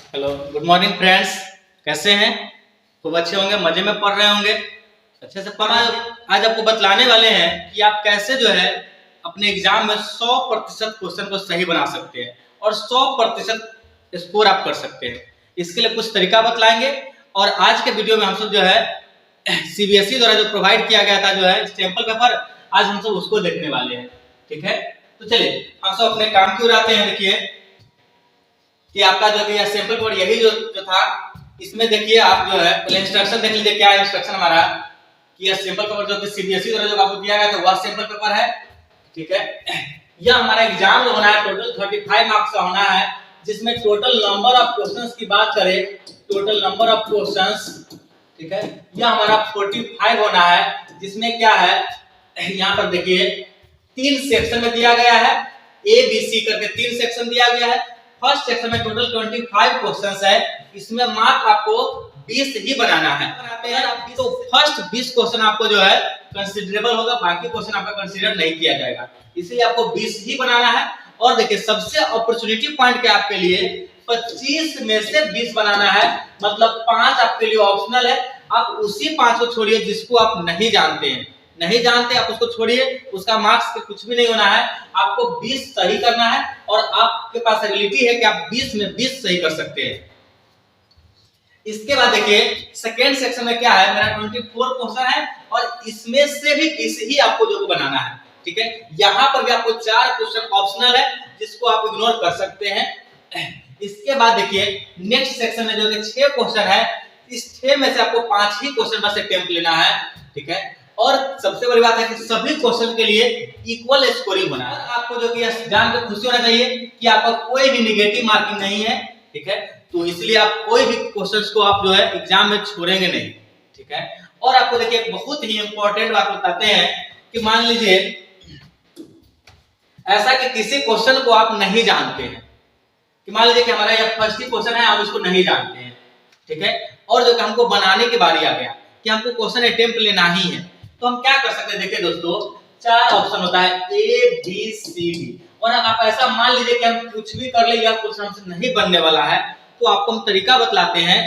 Hello, good morning friends. कैसे हैं? खूब अच्छे होंगे, मजे में पढ़ रहे होंगे, अच्छे से पढ़ा। आज आपको बतलाने वाले हैं कि आप कैसे जो है अपने एग्जाम में 100% क्वेश्चन को सही बना सकते हैं और 100% स्कोर आप कर सकते हैं। इसके लिए कुछ तरीका बतलाएंगे और आज के वीडियो में हम सब जो है सीबीएसई द्वारा जो प्रोवाइड किया गया था जो है सैंपल पेपर, आज हम सब उसको देखने वाले हैं। ठीक है, तो चलिए हम सब अपने काम की ओर आते हैं। देखिए कि आपका जो है सैंपल पेपर यही जो था, इसमें देखिए आप जो है पहले इंस्ट्रक्शन देख लीजिए। क्या इंस्ट्रक्शन हमारा कि यह सैंपल पेपर जो कि सीबीएसई द्वारा जो आपको दिया गया था वह सैंपल पेपर है। ठीक है, यह हमारा एग्जाम जो होना है टोटल 35 मार्क्स का होना है, जिसमें टोटल नंबर ऑफ क्वेश्चंस की बात करें, टोटल नंबर ऑफ क्वेश्चंस, ठीक है, यह हमारा 45 होना है। जिसमें क्या है, यहाँ पर देखिए 3 सेक्शन में दिया गया है, ए बी सी करके 3 सेक्शन दिया गया है। फर्स्ट सेक्शन में टोटल 25 क्वेश्चंस है, इसमें मार्क आपको 20 ही बनाना है। बनाते हैं आप तो फर्स्ट 20 क्वेश्चन आपको जो है कंसीडरेबल होगा, बाकी क्वेश्चन आपका कंसीडर नहीं किया जाएगा, इसलिए आपको 20 ही बनाना है। और देखिए सबसे अपॉर्चुनिटी पॉइंट क्या आपके लिए 25 में से 20 बनाना है, मतलब 5 आपके लिए ऑप्शनल है। आप उसी 5 को छोड़िए जिसको आप नहीं जानते हैं, नहीं जानते आप उसको छोड़िए, उसका मार्क्स के कुछ भी नहीं होना है। आपको 20 सही करना है और आपके पास एबिलिटी है कि आप 20 में 20 सही कर सकते हैं। इसके बाद देखिए सेकेंड सेक्शन में क्या है, मेरा 24 क्वेश्चन है और इसमें से भी 20 ही आपको जो बनाना है। ठीक है, यहाँ पर भी आपको 4 क्वेश्चन ऑप्शनल है जिसको आप इग्नोर कर सकते हैं। इसके बाद देखिए नेक्स्ट सेक्शन में जो 6 क्वेश्चन है, इस 6 में से आपको 5 ही क्वेश्चन बस अटेम्प्ट लेना है। ठीक है, और सबसे बड़ी बात है कि सभी क्वेश्चन के लिए इक्वल स्कोरिंग होना है। आपको जो कि जान के खुशी होना चाहिए कि आपका कोई भी नेगेटिव मार्किंग नहीं है। ठीक है, तो इसलिए आप कोई भी क्वेश्चंस को आप जो है एग्जाम में छोड़ेंगे नहीं। ठीक है, और आपको देखिए बहुत ही इंपॉर्टेंट बात बताते हैं कि मान लीजिए ऐसा कि किसी क्वेश्चन को आप नहीं जानते हैं, कि मान लीजिए कि हमारा यह फर्स्ट ही क्वेश्चन है, हम इसको नहीं जानते हैं। ठीक है, और जो कि हमको बनाने की बारी आ गया कि हमको क्वेश्चन अटेम्प्ट लेना ही है, तो हम क्या कर सकते हैं। देखिए दोस्तों 4 ऑप्शन होता है ए बी सी डी, और आप ऐसा मान लीजिए कि हम कुछ भी कर ले या क्वेश्चन हमसे नहीं बनने वाला है, तो आपको हम तरीका बतलाते हैं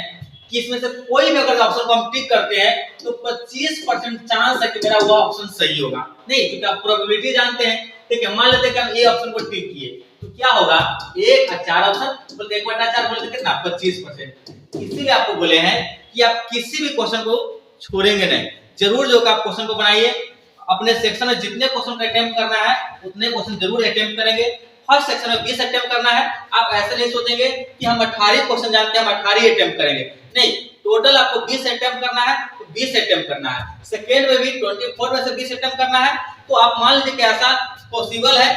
कि इसमें से कोई भी अगर ऑप्शन को हम टिक करते हैं तो 25% चांस है कि मेरा वो ऑप्शन सही होगा। नहीं, क्योंकि आप प्रोबेबिलिटी जानते हैं। ठीक है, मान लेते हैं कि हम ए ऑप्शन को टिक किए तो क्या होगा, 1 और 4 ऑप्शन बोलते 1/4 बोलते कितना 25%। इसीलिए आपको बोले हैं कि आप किसी भी क्वेश्चन को छोड़ेंगे नहीं, जरूर जो आप क्वेश्चन को बनाइए। अपने सेक्शन में जितने क्वेश्चन का अटेम्प्ट करना है उतने क्वेश्चन जरूर अटेम्प्ट करेंगे। फर्स्ट सेक्शन में 20 अटेम्प्ट करना है। आप ऐसे नहीं सोचेंगे कि हम 18 क्वेश्चन जानते हैं, हम 18 अटेम्प्ट करेंगे, नहीं, टोटल आपको 20 अटेम्प्ट करना है तो 20 अटेम्प्ट करना है। सेकेंड में भी 24 में से 20 अटेम्प्ट करना है। तो आप मान लीजिए कि ऐसा पॉसिबल है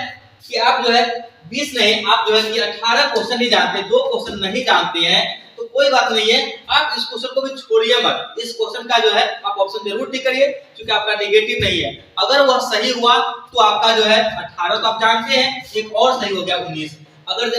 कि आप जो है 20 नहीं, आप जो है कि 18 क्वेश्चन ही जानते हैं, 2 क्वेश्चन नहीं जानते हैं, तो कोई बात नहीं है, आप इस क्वेश्चन को भी छोड़िए मत। इस क्वेश्चन का जो है आप ऑप्शन जरूर टिक करिए, क्योंकि आपका नेगेटिव नहीं है। अगर वह सही हुआ तो आपका जो है 18 तो आप जानते हैं, एक और सही हो गया 19। अगर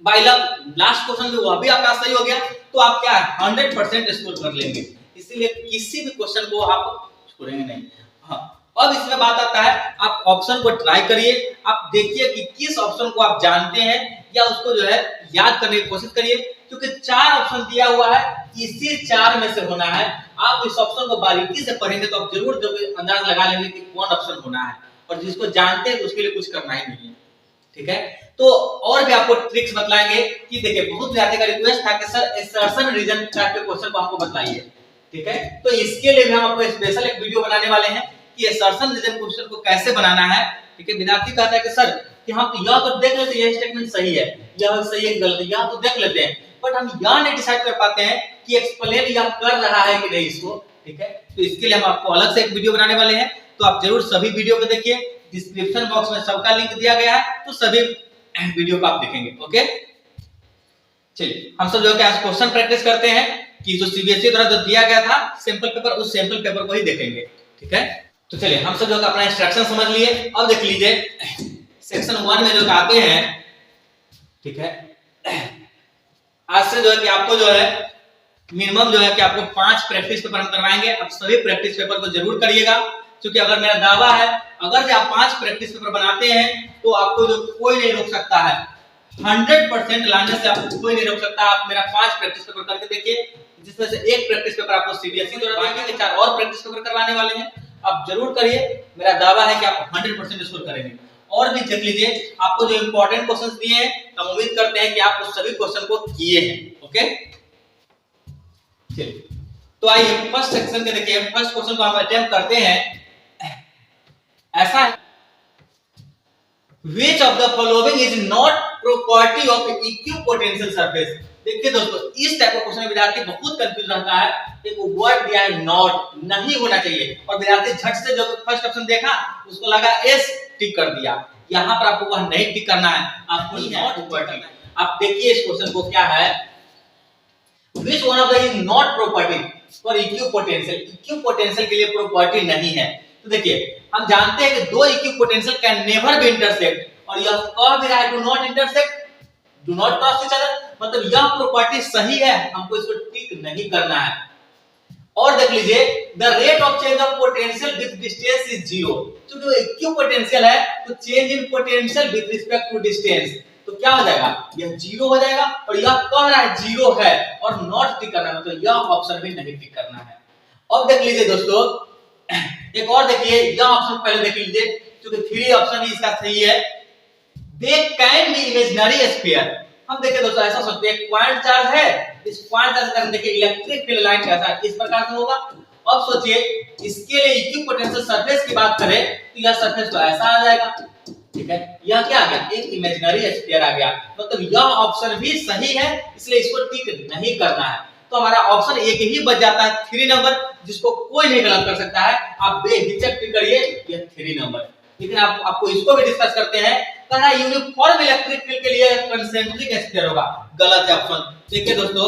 बाय लक लास्ट क्वेश्चन जो वह भी आपका सही हो गया तो आप क्या 100% स्कोर कर लेंगे। इसीलिए किसी भी क्वेश्चन को आप छोड़ेंगे नहीं। हाँ, अब इसमें बात आता है, आप ऑप्शन को ट्राई करिए, आप देखिए कि किस ऑप्शन को आप जानते हैं या उसको जो है याद करने की कोशिश करिए, क्योंकि 4 ऑप्शन दिया हुआ है, इसी 4 में से होना है। आप इस ऑप्शन को बारीकी से पढ़ेंगे तो आप जरूर जो अंदाज लगा लेंगे कि कौन ऑप्शन होना है, और जिसको जानते हैं उसके लिए कुछ करना ही नहीं है। ठीक है, तो और भी आपको ट्रिक्स बतलाएंगे कि देखिए बहुत ज्यादा का रिक्वेस्ट था कि सर असर्शन रीजन टाइप के क्वेश्चन को हमको बताइए। ठीक है, तो इसके लिए भी हम आपको स्पेशल एक वीडियो बनाने वाले हैं कि असर्शन रीजन क्वेश्चन को कैसे बनाना है। ठीक है, विद्यार्थी कहता है कि सर कि हम तो यह तो देख लेते हैं, यह स्टेटमेंट सही है, यह सही है गलत है, यह तो देख लेते हैं, बट हम यह नहीं डिसाइड कर पाते हैं कि एक्सप्लेन यह कर रहा है कि नहीं इसको। ठीक है, तो इसके लिए हम आपको अलग से एक वीडियो बनाने वाले हैं, तो आप जरूर सभी वीडियो को देखिए। डिस्क्रिप्शन बॉक्स में सबका लिंक दिया गया है, तो सभी वीडियो को आप देखेंगे। ओके, चलिए हम सब जो है आज क्वेश्चन प्रैक्टिस करते हैं कि जो सीबीएसई द्वारा जो दिया गया था सैंपल पेपर, उस सैंपल पेपर को ही देखेंगे। ठीक है, तो चलिए हम सब जो अपना इंस्ट्रक्शन समझ लिए। अब देख लीजिए सेक्शन 1 में जो आते हैं, ठीक है, आज से जो है कि आपको जो है मिनिमम जो है कि आपको 5 प्रैक्टिस पेपर हम करवाएंगे। अब सभी प्रैक्टिस पेपर को जरूर करिएगा, क्योंकि अगर मेरा दावा है अगर जो आप 5 प्रैक्टिस पेपर बनाते हैं तो आपको जो कोई नहीं रोक सकता है। 100% लाने से आपको कोई नहीं रोक सकता। आप मेरा 5 प्रैक्टिस पेपर करके देखिए, जिसमें से एक प्रैक्टिस पेपर आपको सीबीएसई द्वारा, बाकी के 4 और प्रैक्टिस पेपर करवाने वाले हैं। आप जरूर करिए, मेरा दावा है कि आप 100% स्कोर करेंगे। और भी देख लीजिए, आपको जो इंपॉर्टेंट क्वेश्चंस दिए हैं, हम उम्मीद करते हैं कि आप उस सभी क्वेश्चन को किए हैं। ओके, चलिए तो आइए फर्स्ट सेक्शन के देखिए। फर्स्ट क्वेश्चन को हम अटेम्प्ट करते हैं। ऐसा है, Which of the following is not property of equipotensial surface? देखिए दोस्तों, इस टाइप का क्वेश्चन विद्यार्थी बहुत कंफ्यूज रहता है। एक वर्ड दिया है नॉट, नहीं होना चाहिए, और विद्यार्थी झट से जो फर्स्ट ऑप्शन देखा उसको लगा एस, टिक कर दिया। यहाँ पर आपको वह नहीं टिक करना है, आपको नॉट प्रॉपर्टी। आप देखिए इस क्वेश्चन को क्या है, Which one of the is not property for equipotensial? Equipotensial के लिए प्रॉपर्टी नहीं है। तो देखिए, हम जानते हैं कि दो equipotential can never be intersect, और यह कह भी रहा है do not intersect, do not cross each other, मतलब यह प्रॉपर्टी सही है, हमको इसको टिक नहीं करना है। और देख लीजिए, the rate of change of potential with distance is zero. क्योंकि इक्विपोटेंशियल है तो change in potential with respect to distance, तो क्या हो जाएगा, यह जीरो हो जाएगा। और यह कह रहा है जीरो है और नॉट टिक करना है, मतलब यह ऑप्शन भी नहीं टिक करना है। अब देख लीजिए दोस्तों, एक और देखिए, यह ऑप्शन पहले देख लीजिए, क्योंकि 3 ऑप्शन ही इसका सही है। They can be imaginary sphere. हम देखिए दोस्तों, ऐसा सोचते हैं पॉइंट चार्ज है, इस पॉइंट चार्ज का देखिए इलेक्ट्रिक फील्ड लाइन कैसा है, इस प्रकार से होगा। अब सोचिए, इसके लिए इक्विपोटेंशियल सरफेस की बात करें तो यह सरफेस तो ऐसा आ जाएगा, ठीक है। यह क्या आ गया, एक इमेजिनरी स्फीयर आ गया, मतलब यह ऑप्शन भी सही है, इसलिए इसको टिक नहीं करना है। तो हमारा ऑप्शन एक ही बच जाता है, 3 नंबर, जिसको कोई नहीं गलत कर सकता है। आप बेहिचक टिक करिए, यह 3 नंबर। लेकिन आपको इसको भी डिस्कस करते हैं, कहा यूनिफॉर्म इलेक्ट्रिक फील्ड के लिए कंसेंट्रिक स्फीयर होगा, गलत है ऑप्शन। देखिए दोस्तों,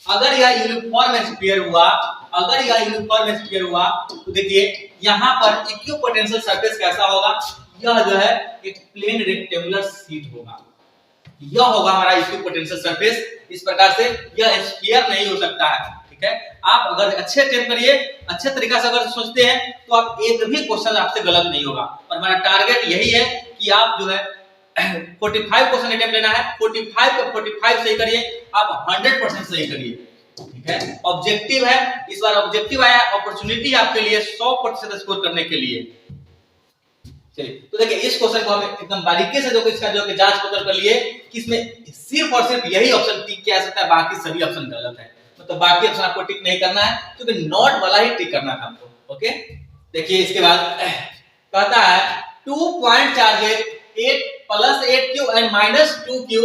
अगर यह यूनिफॉर्म स्फीयर हुआ, अगर यह यूनिफॉर्म स्फीयर हुआ, तो देखिए यहाँ पर इक्विपोटेंशियल सरफेस कैसा होगा, यह जो है एक प्लेन रेक्टेंगुलर शीट होगा, यह होगा हमारा इक्विपोटेंशियल सरफेस। इस प्रकार से यह स्फीयर नहीं हो सकता है, ठीक है। आप अगर अच्छे अटेम्प्ट करिए, अच्छे तरीके से अगर सोचते हैं, तो आप एक भी क्वेश्चन आपसे गलत नहीं होगा। और हमारा टारगेट यही है कि आप जो है 45 क्वेश्चन अटेम्प्ट लेना है, 45 का 45 सही करिए, आप 100% सही करिए, ठीक है। ऑब्जेक्टिव है, इस बार ऑब्जेक्टिव आया, अपॉर्चुनिटी आपके लिए 100% स्कोर करने के लिए। चलिए, तो देखिए इस क्वेश्चन को हम एकदम बारीकी से जो इसका जो कि जांच पड़ताल कर लिए कि इसमें सिर्फ और सिर्फ यही ऑप्शन टिक किया जा सकता है, बाकी सभी ऑप्शन गलत है। मतलब बाकी ऑप्शन आपको टिक नहीं करना है, क्योंकि नॉट वाला ही टिक करना था हमको। ओके, देखिए इसके बाद कहता है 2 point charges 8 + 8q and -2q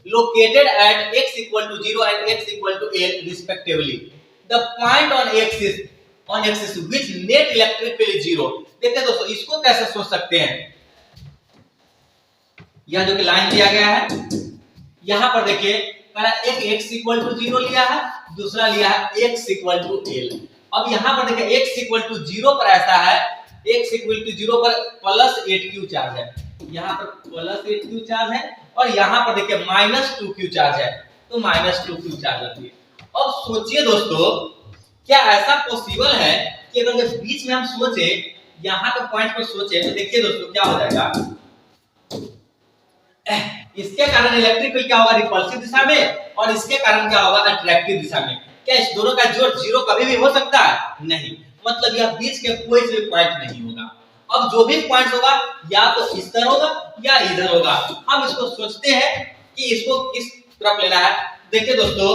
located at x = 0 and x = l respectively. The point on axis which net electric field is 0. देखिए दोस्तों, इसको कैसे सोच सकते हैं, यह जो कि लाइन दिया गया है, यहां पर देखिए एक x = 0 लिया है, दूसरा लिया है x = l। अब यहां पर देखिए x = 0 पर ऐसा है, x = 0 पर +8q चार्ज है, यहां पर +8q चार्ज है, और यहां पर देखिए -2q चार्ज है, तो -2q चार्ज रखिए। अब सोचिए दोस्तों, क्या ऐसा पॉसिबल है कि अगर बीच में हम सोचे, यहां के पॉइंट पर सोचे, तो देखिए दोस्तों क्या हो जाएगा, इसके कारण इलेक्ट्रिक फील्ड क्या होगा, रिपल्सिव दिशा में, और इसके कारण क्या होगा, अट्रैक्टिव दिशा में। क्या इस दोनों का जोड़ 0 कभी भी हो सकता है? नहीं, मतलब यह बीच के कोई से पॉइंट नहीं होगा। अब जो भी पॉइंट होगा, या तो इस तरह होगा या इधर होगा। हम इसको सोचते हैं कि इसको किस तरफ लेना है। देखिए दोस्तों,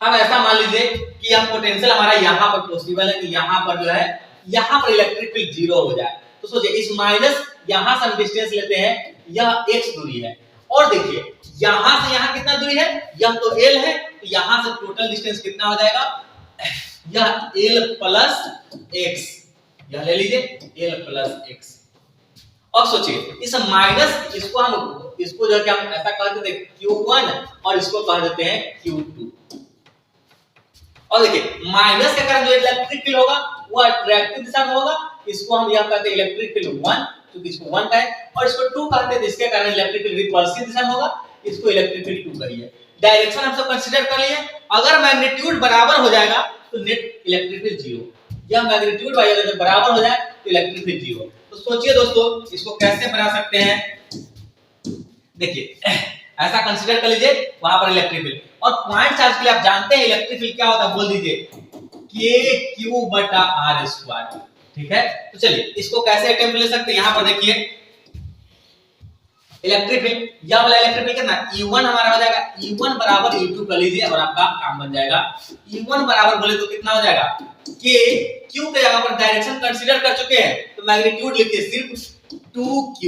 अब ऐसा मान लीजिए कि यह पोटेंशियल हमारा यहाँ पर पॉसिबल है कि यहाँ पर जो है, यहाँ पर इलेक्ट्रिक फील्ड 0 हो जाए। तो सोचिए, इस माइनस यहाँ से हम डिस्टेंस लेते हैं, यह x दूरी है, और देखिए यहाँ से यहाँ कितना दूरी है, यह तो l है, तो यहाँ से टोटल डिस्टेंस कितना हो जाएगा, यह l + x, यह ले लीजिए l + x। अब सोचिए, इस माइनस इसको जो कि हम ऐसा कह देते हैं q1 और इसको कह देते हैं q2। और देखिए माइनस के कारण जो इलेक्ट्रिक फील्ड होगा वो अट्रैक्टिव दिशा में होगा, इसको हम यहां कहते हैं इलेक्ट्रिक फील्ड 1, क्योंकि इसको 1 का है, और इसको 2 कहते हैं, इसके कारण इलेक्ट्रिक फील्ड रिपल्सिव दिशा में होगा, इसको इलेक्ट्रिक फील्ड 2 करिए। डायरेक्शन हम सब कंसीडर कर लिए, अगर मैग्नीट्यूड बराबर हो जाएगा तो नेट इलेक्ट्रिक फील्ड 0, या मैग्नीट्यूड अगर बराबर हो जाए तो इलेक्ट्रिक फील्ड 0। तो सोचिए दोस्तों, इसको कैसे बना सकते हैं, देखिए ऐसा कंसीडर कर लीजिए, वहां पर इलेक्ट्रिक फील्ड। और पॉइंट चार्ज के लिए आप जानते हैं इलेक्ट्रिक फील्ड क्या होता है, बोल दीजिए KQ/R²। ठीक है, तो चलिए इसको कैसे अटेम्प्ट ले सकते हैं। यहां पर देखिए इलेक्ट्रिक फील्ड, यह वाला इलेक्ट्रिक फील्ड कितना E1 हमारा हो जाएगा, E1 बराबर E2 कर लीजिए और आपका काम बन जाएगा। E1 बराबर बोले तो कितना हो जाएगा, K Q के जगह पर डायरेक्शन कंसीडर कर चुके हैं तो मैग्नीट्यूड लिखिए सिर्फ 2Q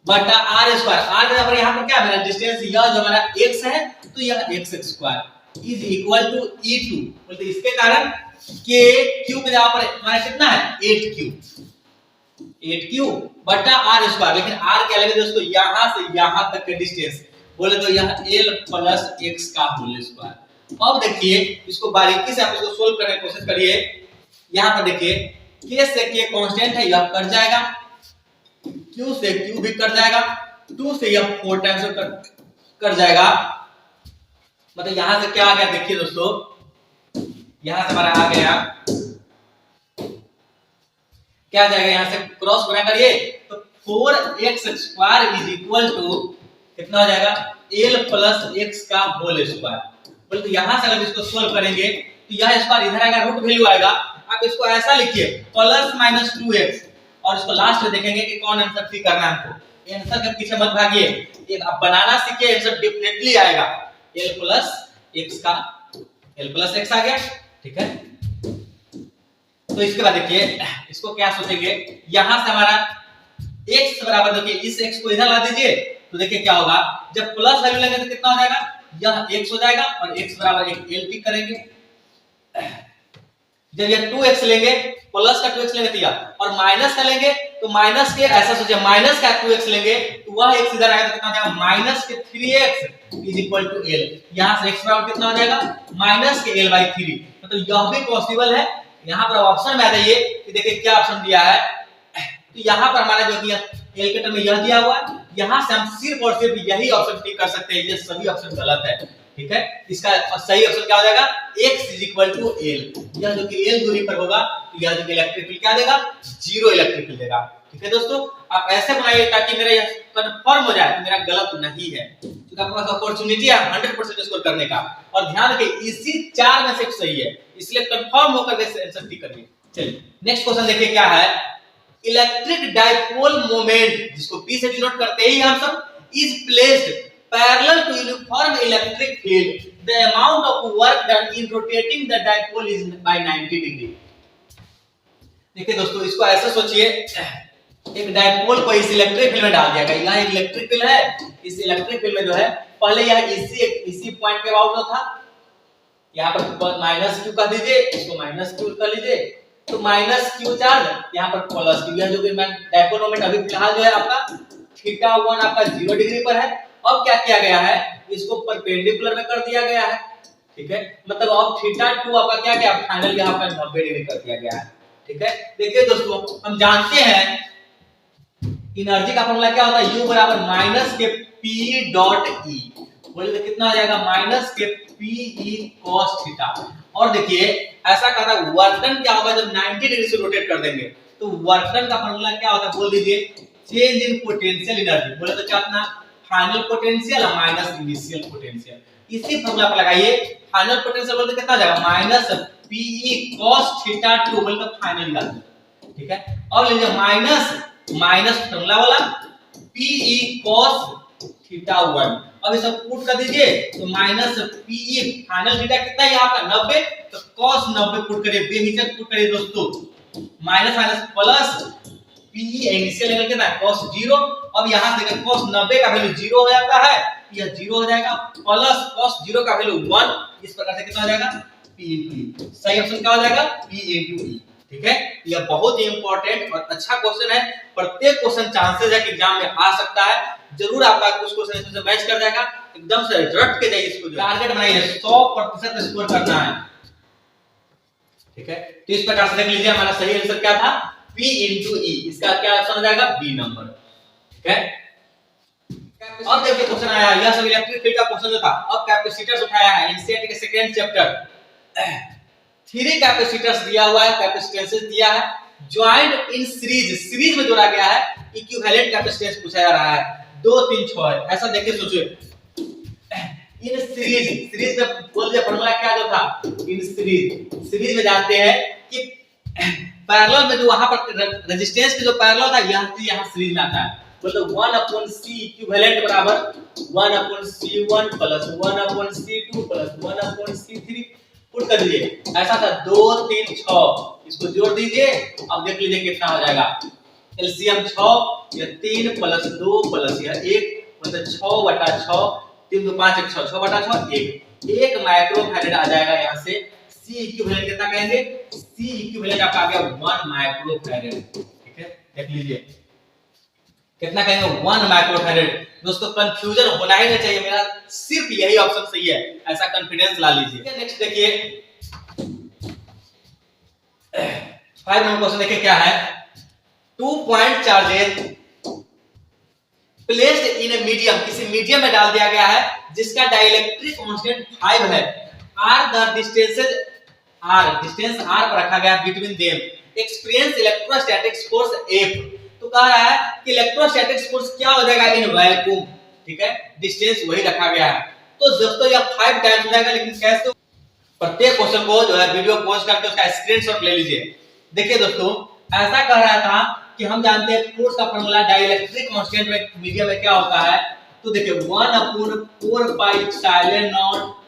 बटा R स्क्वायर। R के जगह पर यहाँ पर क्या मेरा डिस्टेंस, यह जो हमारा x है तो यह x square is equal to E2, बोलते इसके कारण K Q के जगह पर हमारा कितना है 8Q बटा R स्क्वायर। लेकिन R क्या लगे दोस्तों, यहां से यहां तक के डिस्टेंस बोले तो यह L प्लस x का होल स्क्वायर। अब देखिए इसको बारीकी से आप इसको सोल्व करने की कोशिश करिए। यहां पर देखिए K से K कांस्टेंट है, यह कट जाएगा, Q से Q भी कट जाएगा, 2 से यह 4 टाइम्स कट जाएगा। मतलब यहां से क्या आ गया देखिए दोस्तों, यहां से हमारा आ गया क्या जाएगा, यहां से क्रॉस गुना करिए तो 4x square is equal to कितना हो जाएगा L प्लस x का होल स्क्वायर। बोले तो यहां से अगर इसको सॉल्व करेंगे तो यह स्क्वायर इधर आएगा, रूट वैल्यू आएगा। आप इसको ऐसा लिखिए प्लस माइनस 2x और इसको लास्ट में देखेंगे कि कौन आंसर ठीक करना है हमको। आंसर के पीछे मत भागिए, एक आप बनाना सीखिए, आंसर डेफिनेटली आएगा। L प्लस x आ गया। ठीक है, तो इसके बाद देखिए इसको क्या सोचेंगे, यहां से हमारा x बराबर देखिए इस x को इधर ला दीजिए तो देखिए क्या होगा, जब प्लस वैल्यू लेंगे तो कितना हो जाएगा, यह x हो जाएगा और x बराबर एक L टिक करेंगे। जब ये 2x लेंगे प्लस का 2x लेंगे तो यह, और माइनस का लेंगे तो माइनस के, ऐसा सोचिए माइनस का 2x लेंगे तो वह x इधर आएगा तो कितना हो जाएगा माइनस के 3x is equal to L। यहां से x बराबर कितना हो जाएगा माइनस के L/3। मतलब यह भी पॉसिबल है। यहां पर ऑप्शन में आ जाइए कि देखिए क्या ऑप्शन दिया है, तो यहां पर हमारा जो दिया L के टर्म में यह दिया हुआ है, यहां से हम सिर्फ और सिर्फ यही ऑप्शन टिक कर सकते हैं, ये सभी ऑप्शन गलत है। ठीक है, इसका सही ऑप्शन क्या हो जाएगा x is equal to L। यह जो कि L दूरी पर होगा तो यह जो कि इलेक्ट्रिक फील्ड क्या देगा, 0 इलेक्ट्रिक फील्ड देगा। ठीक है दोस्तों, आप ऐसे बनाइए ताकि मेरा यह कंफर्म हो जाए कि मेरा गलत नहीं है, क्योंकि आपके पास अपॉर्चुनिटी है 100% स्कोर करने का। और ध्यान रखिए इसी 4 में से सही है, इसलिए कंफर्म होकर के आंसर टिक करिए। चलिए नेक्स्ट क्वेश्चन देखिए क्या है, इलेक्ट्रिक डाइपोल मोमेंट जिसको P से डिनोट करते ही हम सब is placed parallel to uniform electric field, the amount of work done in rotating the dipole is by 90 degree. देखिए दोस्तों इसको ऐसे सोचिए, एक डाइपोल को इस इलेक्ट्रिक फील्ड में डाल दिया गया, यहाँ एक इलेक्ट्रिक फील्ड है, इस इलेक्ट्रिक फील्ड में जो है पहले यह इसी पॉइंट के अबाउट था, यहाँ पर माइनस क्यू कर दीजिए, इसको माइनस क्यू कर लीजिए, तो माइनस क्यू चार्ज यहाँ पर प्लस क्यू, जो कि डाइपोल मोमेंट अभी फिलहाल जो है आपका θ1 आपका 0 डिग्री पर है। अब क्या किया गया है, इसको परपेंडिकुलर में कर दिया गया है। ठीक है, मतलब अब θ2 आपका क्या क्या फाइनल यहाँ पर 90 डिग्री कर दिया गया है। ठीक है, देखिए दोस्तों हम जानते हैं एनर्जी का फॉर्मूला क्या होता है, U बराबर माइनस के P डॉट E। बोले तो कितना आ जाएगा माइनस के PE cos थीटा। और देखिए ऐसा कहता है वर्क डन क्या होगा जब 90 डिग्री से रोटेट कर देंगे, तो वर्क डन का फॉर्मूला क्या होता है, बोल दीजिए चेंज इन पोटेंशियल एनर्जी। बोले तो क्या अपना final potential minus initial potential, इसी फॉर्मूला पर लगाइए। फाइनल पोटेंशियल बोलते कितना आ जाएगा माइनस PE cos θ2, बोले तो फाइनल निकाल दो। ठीक है, अब लीजिए माइनस फॉर्मूला वाला PE cos θ1, अब इसे पुट कर दीजिए तो माइनस PE फाइनल थीटा कितना है आपका 90, तो cos 90 पुट करिए, बेहिचक पुट करिए दोस्तों, minus minus plus PE initial angle कितना है cos 0। अब यहां से cos 90 का वैल्यू 0 हो जाता है, यह 0 हो जाएगा, प्लस cos 0 का वैल्यू 1, इस प्रकार से कितना हो जाएगा P into E। सही ऑप्शन क्या हो जाएगा P into E। ठीक है, यह बहुत ही इंपॉर्टेंट और अच्छा क्वेश्चन है, प्रत्येक क्वेश्चन चांसेस है कि एग्जाम में आ सकता है, जरूर आपका कुछ क्वेश्चन इसमें मैच कर जाएगा, एकदम से रट के जाइए, इसको टारगेट बनाइए 100% स्कोर करना है। ठीक है, तो इस प्रकार से देख लीजिए हमारा सही आंसर क्या था P into E, इसका क्या ऑप्शन हो जाएगा बी नंबर। ठीक है, अब देखिए क्वेश्चन आया, यह सब इलेक्ट्रिक फील्ड का क्वेश्चन था। अब कैपेसिटर्स उठाया है एनसीईआरटी के सेकंड चैप्टर, 3 कैपेसिटर्स दिया हुआ है, कैपेसिटेंसेस दिया है, ज्वाइंट इन सीरीज में जोड़ा गया है, इक्विवेलेंट कैपेसिटेंस पूछा जा रहा है। 2 3 6 है। ऐसा देखिए सोचिए इन सीरीज में बोल दिया फॉर्मूला क्या जो था इन सीरीज में जानते हैं कि पैरेलल में जो वहां पर रेजिस्टेंस के जो पैरेलल था यहाँ सीरीज में आता है। मतलब 1/C इक्विवेलेंट बराबर 1/C1 plus 1/C2 plus 1/C3 put कर दीजिए। ऐसा था 2 3 6 इसको जोड़ दीजिए। अब देख लीजिए कितना हो जाएगा एलसीएम 6 या 3 प्लस 2 प्लस यह 1 मतलब 6/6 3 2 5 1 6 6/6 1 माइक्रो फैराड आ जाएगा। यहाँ से C इक्विवेलेंट कितना कहेंगे C इक्विवेलेंट आपका आ गया 1 माइक्रो फैराड। ठीक है देख लीजिए कितना कहेंगे 1 माइक्रो फैराड। दोस्तों कंफ्यूजन होना ही नहीं चाहिए, मेरा सिर्फ यही ऑप्शन सही है, ऐसा कॉन्फिडेंस ला लीजिए। नेक्स्ट देखिए 5 नंबर क्वेश्चन देखिए क्या है 2 point charges placed in a medium किसी मीडियम में डाल दिया गया है जिसका डाइलेक्ट्रिक कांस्टेंट 5 है। Are the distances distance r पर रखा गया between them experience electrostatic force F। तो कह रहा है कि इलेक्ट्रोस्टैटिक फोर्स क्या हो जाएगा इन वैक्यूम। ठीक है डिस्टेंस वही रखा गया है। तो दोस्तों यह 5 टाइम्स हो जाएगा, लेकिन कैसे प्रत्येक क्वेश्चन को जो है वीडियो पॉज करके उसका स्क्रीनशॉट ले लीजिए। देखिए दोस्तों ऐसा कह रहा था कि हम जानते हैं फोर्स का फार्मूला डाइलेक्ट्रिक कांस्टेंट में मीडियम में क्या होता है। तो देखिए 1/4 pi epsilon not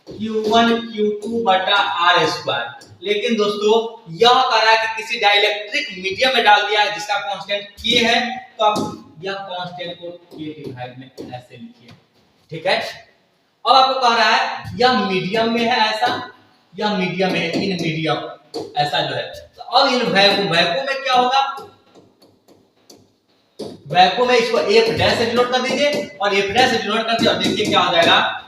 Q1 Q2 बटा R स्क्वायर। लेकिन दोस्तों यह कह रहा है कि किसी डाइलेक्ट्रिक मीडियम में डाल दिया है जिसका कांस्टेंट K है, तो आप यह कांस्टेंट को K डिवाइड में ऐसे लिखिए। ठीक है अब आपको कह रहा है यह मीडियम में है, ऐसा यह मीडियम में इन मीडियम ऐसा जो है। तो अब इन वैक्यूम में क्या होगा वैक्यूम में इसको F डैश से डिनोट कर दीजिए और F डैश से डिनोट कर दिया और देखिए क्या हो जाएगा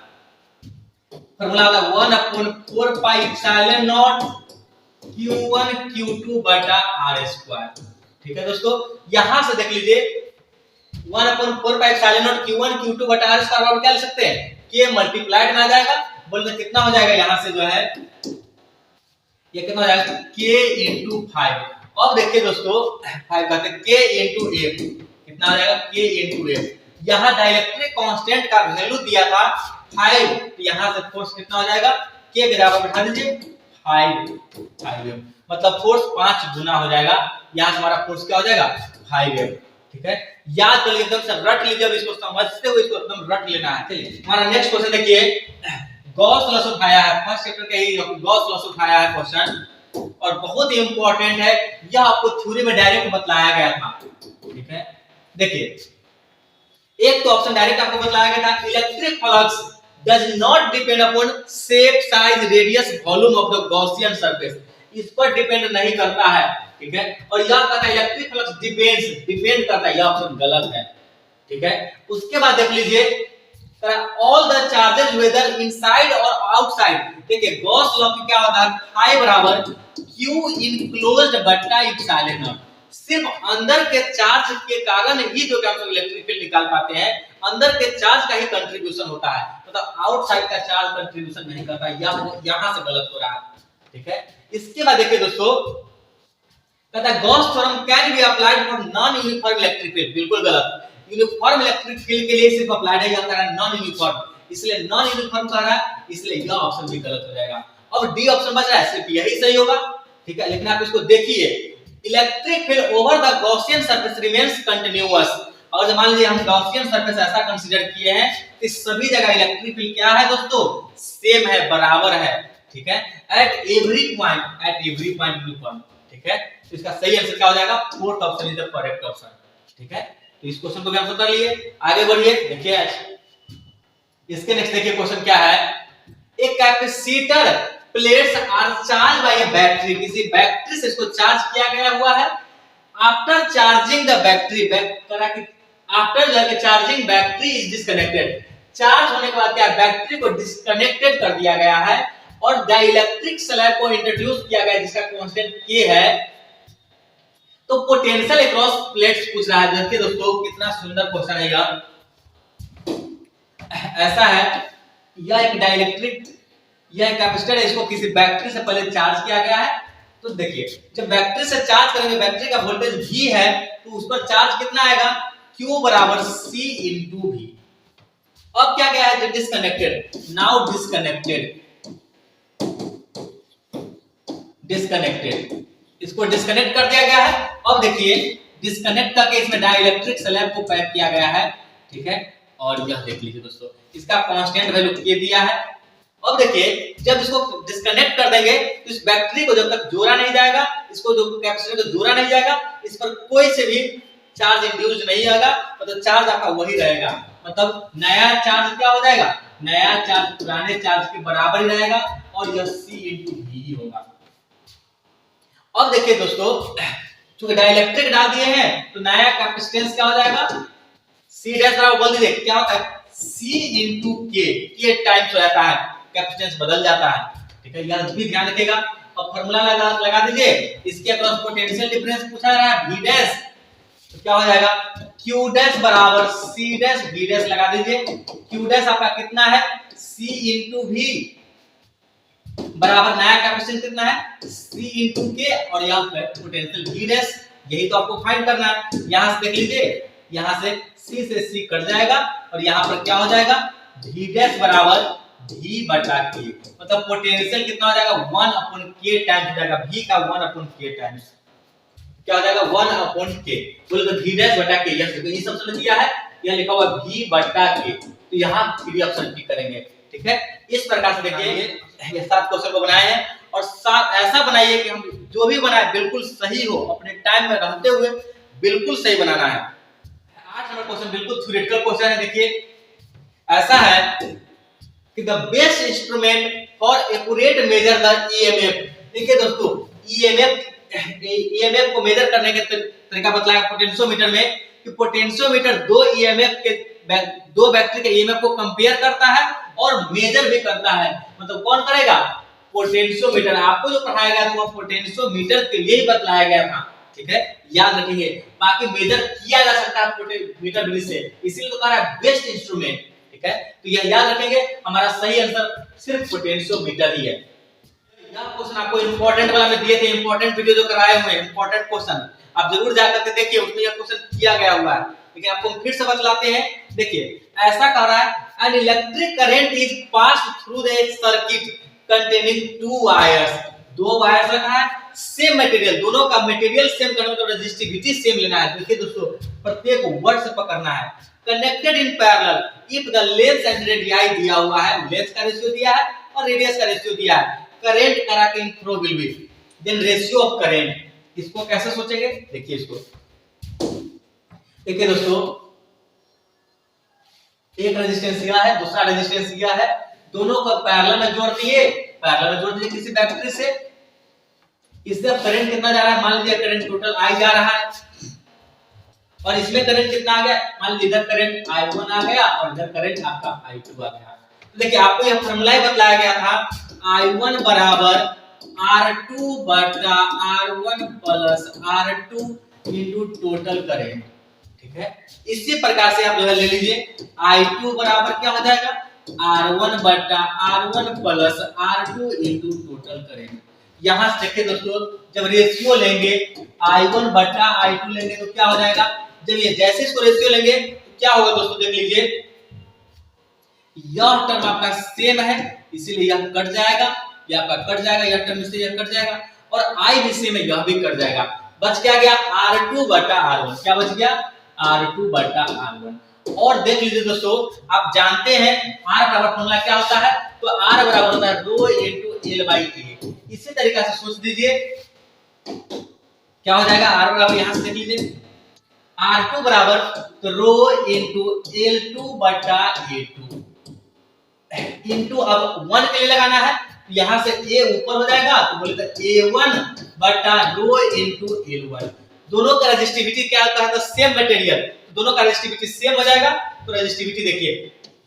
फार्मूला होगा 1/4 pi epsilon not Q1 Q2 बटा R स्क्वायर। ठीक है दोस्तों यहां से देख लीजिए 1/4 pi epsilon not Q1 Q2 बटा R स्क्वायर और क्या लिख सकते हैं K मल्टीप्लाइड में आ जाएगा। बोलते कितना हो जाएगा यहां से जो है ये कितना हो जाएगा K * 5। अब देखिए दोस्तों 5 कहते हैं K * F कितना आ जाएगा K * F। यहां डाइलेक्ट्रिक कांस्टेंट का वैल्यू दिया था 5, तो यहां से फोर्स कितना हो जाएगा K बराबर बिठा दीजिए 5 मतलब फोर्स 5 गुना हो जाएगा। यहां से हमारा फोर्स क्या हो जाएगा 5 ठीक है याद कर लीजिए एकदम से रट लीजिए। अब इसको समझते हुए इसको एकदम रट लेना है। चलिए हमारा नेक्स्ट क्वेश्चन देखिए गॉस लॉस उठाया है फर्स्ट चैप्टर का ही गॉस लॉस उठाया है क्वेश्चन और बहुत ही इंपॉर्टेंट है। यह आपको थ्योरी में डायरेक्ट बतलाया गया था। ठीक है देखिए एक तो ऑप्शन डायरेक्ट आपको बताया गया था electric flux does not depend upon shape size radius volume of the Gaussian surface। इस पर डिपेंड नहीं करता है। ठीक है और यह कहता है इलेक्ट्रिक फ्लक्स डिपेंड करता है, यह ऑप्शन गलत है। ठीक है उसके बाद देख लीजिए all the charges whether inside और आउटसाइड। देखिए गॉस लॉ क्या होता है 5 बराबर Q इनक्लोज्ड बटा एप्सिलॉन नॉट। सिर्फ अंदर के चार्ज के कारण ही जो कि हम इलेक्ट्रिक फील्ड निकाल पाते हैं, अंदर के चार्ज का ही कंट्रीब्यूशन होता है, मतलब आउटसाइड का चार्ज कंट्रीब्यूशन नहीं करता। यहां से गलत हो रहा है। ठीक है इसके बाद देखिए दोस्तों कहता है Gauss theorem can be applied for non uniform electric field. बिल्कुल गलत। यूनिफॉर्म इलेक्ट्रिक फील्ड के लिए सिर्फ अप्लाइड है, यह कह रहा है नॉन यूनिफॉर्म, इसलिए नॉन यूनिफॉर्म कह रहा है, इसलिए यह ऑप्शन भी गलत हो जाएगा। अब डी ऑप्शन बच रहा है, सिर्फ यही सही होगा। ठीक है लेकिन आप इसको देखिए electric field over the Gaussian surface remains continuous. और मान लीजिए हम गॉसियन सरफेस ऐसा कंसीडर किए हैं कि सभी जगह इलेक्ट्रिक फील्ड क्या है दोस्तों सेम है, बराबर है। ठीक है एट एवरी पॉइंट यूनिफॉर्म। ठीक है तो इसका सही आंसर क्या हो जाएगा fourth option is the correct option. ठीक है तो इस क्वेश्चन को भी आंसर कर लिए। आगे बढ़िए देखिए इसके नेक्स्ट देखिए क्वेश्चन क्या है एक capacitor plates are charge by a battery. किसी बैटरी से इसको चार्ज किया गया हुआ है। After charging the battery after charging battery is disconnected. Charge होने के बाद क्या बैटरी को डिस्कनेक्टेड कर दिया गया है और डाइलेक्ट्रिक स्लैब को इंट्रोड्यूस किया गया जिसका कांस्टेंट K है। तो पोटेंशियल अक्रॉस प्लेट्स पूछ रहा है। देखिए दोस्तों कितना सुंदर क्वेश्चन है यार। ऐसा है यह एक डाइलेक्ट्रिक यह कैपेसिटर है, इसको किसी बैटरी से पहले चार्ज किया गया है। तो देखिए जब बैटरी से चार्ज करेंगे बैटरी का वोल्टेज V है तो उस पर चार्ज कितना आएगा Q बराबर C इंटू V। अब क्या गया है, डिस्कनेक्टेड, नाउ डिस्कनेक्टेड, इसको डिस्कनेक्ट कर दिया गया है। अब देखिए डिस्कनेक्ट करके इसमें डाइलेक्ट्रिक स्लैब को पैक किया गया है, ठीक है। और यह देख लीजिए दोस्तों, इसका कांस्टेंट वैल्यू ये दिया है। अब देखिए जब इसको डिस्कनेक्ट कर देंगे तो इस बैटरी को जब तक जोड़ा नहीं जाएगा, इसको जो कैपेसिटर को जोड़ा नहीं जाएगा, इस पर कोई से भी चार्ज इंड्यूस नहीं आएगा, मतलब चार्ज आपका वही रहेगा। मतलब नया चार्ज क्या हो जाएगा, नया चार्ज पुराने चार्ज के बराबर ही रहेगा और यह C इंटू V होगा। अब देखिए दोस्तों, चूंकि डाइलेक्ट्रिक डाल दिए हैं तो नया कैपेसिटेंस क्या हो जाएगा, C डैश बराबर बोल दीजिए क्या होता है, C इंटू के टाइम्स हो जाता है, कैपेसिटेंस बदल जाता है, ठीक है। यह भी ध्यान रखिएगा। अब फार्मूला लगा दीजिए, इसके अक्रॉस पोटेंशियल डिफरेंस पूछा जा रहा है V डैश, तो क्या हो जाएगा, Q डैश बराबर C डैश V डैश लगा दीजिए। Q डैश आपका कितना है, C इंटू V बराबर नया कैपेसिटेंस कितना है, C इंटू के, और यहाँ पे पोटेंशियल V डैश, यही तो आपको फाइंड करना है। यहाँ से देख लीजिए, यहाँ से C से C कट जाएगा और यहाँ पर क्या हो जाएगा, V डैश बराबर V बटा K, मतलब पोटेंशियल कितना हो जाएगा, 1 अपॉन K टाइम्स हो जाएगा, V का 1 अपॉन K टाइम्स क्या हो जाएगा, 1 अपॉन K, बोले तो V डैश बटा K। ये सब समझ लिया है, यह लिखा हुआ V बटा K, तो यहाँ फ्री ऑप्शन टिक करेंगे, ठीक है। इस प्रकार से देखिए ये 7 क्वेश्चन को बनाए हैं, और 7 ऐसा बनाइए कि हम जो भी बनाए बिल्कुल सही हो, अपने टाइम में रहते हुए बिल्कुल सही बनाना है। 8 नंबर क्वेश्चन बिल्कुल थ्योरेटिकल क्वेश्चन है। देखिए ऐसा है कि the best instrument for accurate measure the EMF. देखिए दोस्तों, ईएमएफ को मेजर करने के तरीका बतलाया पोटेंशियोमीटर में, कि पोटेंशियोमीटर दो बैटरी के ईएमएफ को कंपेयर करता है और मेजर भी करता है। मतलब कौन करेगा, पोटेंशियोमीटर। आपको जो पढ़ाया गया था वो पोटेंशियोमीटर के लिए ही बतलाया गया था, ठीक है, याद रखिए। बाकी मेजर किया जा सकता है पोटेंशियोमीटर विधि से, इसीलिए तो कह रहा है बेस्ट इंस्ट्रूमेंट, ठीक है। तो यह याद रखेंगे, हमारा सही आंसर सिर्फ पोटेंशियोमीटर ही है। यह क्वेश्चन आपको इंपॉर्टेंट वाला में दिए थे, इंपॉर्टेंट वीडियो जो कराए हुए हैं, इंपॉर्टेंट क्वेश्चन आप जरूर जाकर के देखिए, उसमें यह क्वेश्चन किया गया हुआ है, लेकिन आपको फिर से बतलाते हैं। देखिए ऐसा कह रहा है, an electric current is passed through the circuit containing 2 wires. 2 wires रखा है, सेम मटेरियल, दोनों का मटेरियल सेम करना तो रेजिस्टिविटी सेम लेना है। देखिए दोस्तों, प्रत्येक वर्ड से पकड़ना है। Connected in parallel if the length and radius दिया हुआ है, लेंथ का रेशियो दिया है और रेडियस का रेशियो दिया है। करंट करा के inflow will be then ratio of current. इसको कैसे सोचेंगे, देखिए इसको, देखिए दोस्तों, एक रेजिस्टेंस दिया है, दूसरा रेजिस्टेंस दिया है, दोनों को पैरेलल में जोड़ दिए, किसी बैटरी से। इससे करंट कितना जा रहा है, मान लीजिए करंट टोटल I जा रहा है, और इसमें करंट कितना आ गया, मान लीजिए इधर करंट I1 आ गया और इधर करंट आपका I2 आ गया। तो देखिए आपको यह फार्मूला ही बतलाया गया था, I1 बराबर R2 बटा R1 plus R2 into total current, ठीक है। इसी प्रकार से आप जो है ले लीजिए, I2 बराबर क्या हो जाएगा, R1 बटा R1 plus R2 into total current. यहां से देखिए दोस्तों, जब रेशियो लेंगे I1 बटा I2 लेंगे तो क्या हो जाएगा, जब ये जैसे इसको रेशियो लेंगे तो क्या होगा दोस्तों, देख लीजिए, यह टर्म आपका सेम है इसीलिए यह कट जाएगा, यह आपका कट जाएगा, यह टर्म से यह कट जाएगा, और I भी सेम है, यह भी कट जाएगा। बच क्या गया, R2 बटा R1। क्या बच गया, R2 बटा R1। और देख लीजिए दोस्तों, आप जानते हैं R बराबर फॉर्मूला क्या होता है, तो R बराबर होता है रो इनटू L बाई A। इसी तरीके से सोच दीजिए, क्या हो जाएगा, R बराबर यहां से देख लीजिए, R2 बराबर तो रो इनटू L2 बटा A2 इनटू, अब 1 के लिए लगाना है, यहां से A ऊपर हो जाएगा तो बोले तो A1 बटा रो इनटू L1। दोनों का रेजिस्टिविटी क्या होता है, सेम मटेरियल, दोनों का रेजिस्टिविटी सेम हो जाएगा, तो रेजिस्टिविटी देखिए,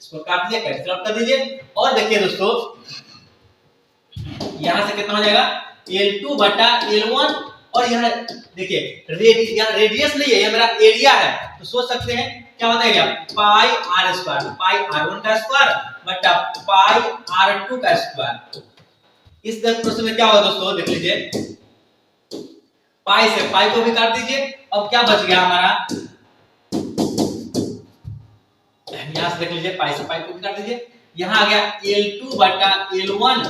इसको काट दिया, कैंसिल आउट कर दीजिए। और देखिए दोस्तों, यहां से कितना हो जाएगा, L2 बटा L1, और यह देखिए रेडियस नहीं है, यह मेरा एरिया है, तो सोच सकते हैं क्या बताएगा, पाई R स्क्वायर, पाई R1 का स्क्वायर बटा पाई R2 का स्क्वायर। इस प्रश्न में क्या होगा दोस्तों, देख लीजिए, पाई से पाई को भी काट दीजिए, अब क्या बच गया हमारा, यहाँ से देख लीजिए, पाई से पाई पुट कर दीजिए, यहाँ आ गया L2 बटा L1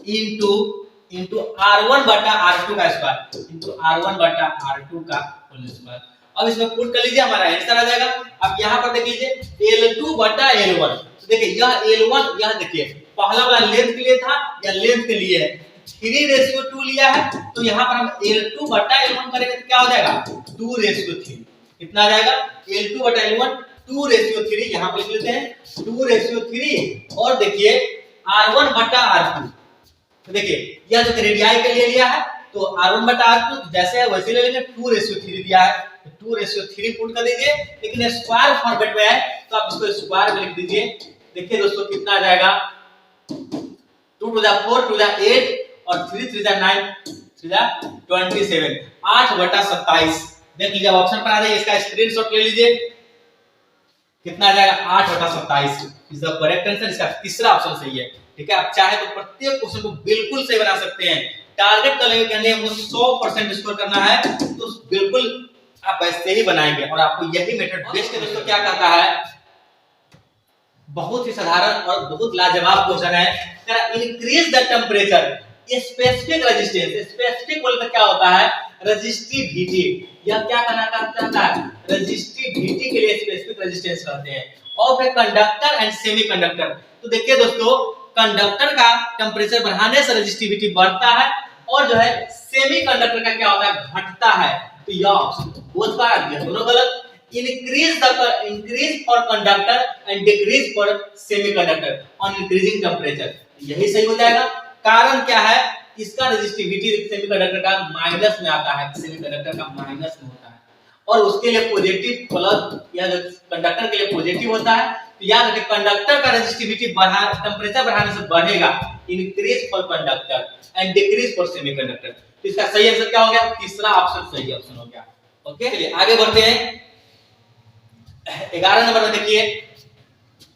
इंटू R1 बटा R2 का स्क्वायर इंटू R1 बटा R2 का होल स्क्वायर। अब इसमें पुट कर लीजिए, हमारा आंसर आ जाएगा। अब यहाँ पर देख लीजिए L2 बटा L1, तो देखिए यह L1, यह देखिए पहला वाला लेंथ के लिए था या लेंथ के लिए है, 3:2 लिया है, तो यहाँ पर हम L2 बटा L1 करेंगे तो क्या हो जाएगा 2:3। कितना आ जाएगा L2 बटा L1 2:3, यहाँ पे लिख लेते हैं 2:3। और देखिए R1 बटा R2, तो देखिए यह जो रेडियाई के लिए लिया है तो R1 बटा R2 जैसे है वैसे ले लेंगे, 2:3 दिया है तो 2:3 पुट कर दीजिए, लेकिन स्क्वायर फॉर्मेट में है तो आप इसको स्क्वायर में लिख दीजिए। देखिए दोस्तों कितना आ जाएगा 2 to the 4 to the 8 और 3 to the 9 to the 27, 8/27। देख लीजिए ऑप्शन पर आ जाइए, इसका स्क्रीनशॉट ले लीजिए, कितना आ जाएगा 8/27 इज द करेक्ट आंसर। इसका तीसरा ऑप्शन सही है। ठीक है, आप चाहे तो प्रत्येक क्वेश्चन को बिल्कुल सही बना सकते हैं। टारगेट कर लेंगे, कहने हमको 100% स्कोर करना है तो बिल्कुल आप ऐसे ही बनाएंगे और आपको यही मेथड बेस्ट है। दोस्तों क्या कहता है, बहुत ही साधारण और बहुत लाजवाब क्वेश्चन है। Increase the temperature specific resistance, specific बोलते क्या होता है रेजिस्टिविटी, यह क्या कहना चाहता है रेजिस्टिविटी के लिए स्पेसिफिक रेजिस्टेंस कहते हैं। Of a conductor and semiconductor, तो देखिए दोस्तों कंडक्टर का टेम्परेचर बढ़ाने से रेजिस्टिविटी बढ़ता है और जो है सेमीकंडक्टर का क्या होता है घटता है। तो यह ऑप्शन बोथ बार दोनों गलत। Increase for conductor and decrease for semiconductor on increasing temperature, यही सही हो जाएगा। कारण क्या है, इसका रेजिस्टिविटी सेमीकंडक्टर का माइनस में आता है, सेमीकंडक्टर का माइनस में होता है और उसके लिए पॉजिटिव प्लस, या जो कंडक्टर के लिए पॉजिटिव होता है। तो याद रखिए कंडक्टर का रेजिस्टिविटी टेम्परेचर बढ़ाने से बढ़ेगा, increase for conductor and decrease for semiconductor. तो इसका सही आंसर क्या हो गया, तीसरा ऑप्शन सही ऑप्शन हो गया। ओके, चलिए आगे बढ़ते हैं। 11 नंबर में देखिए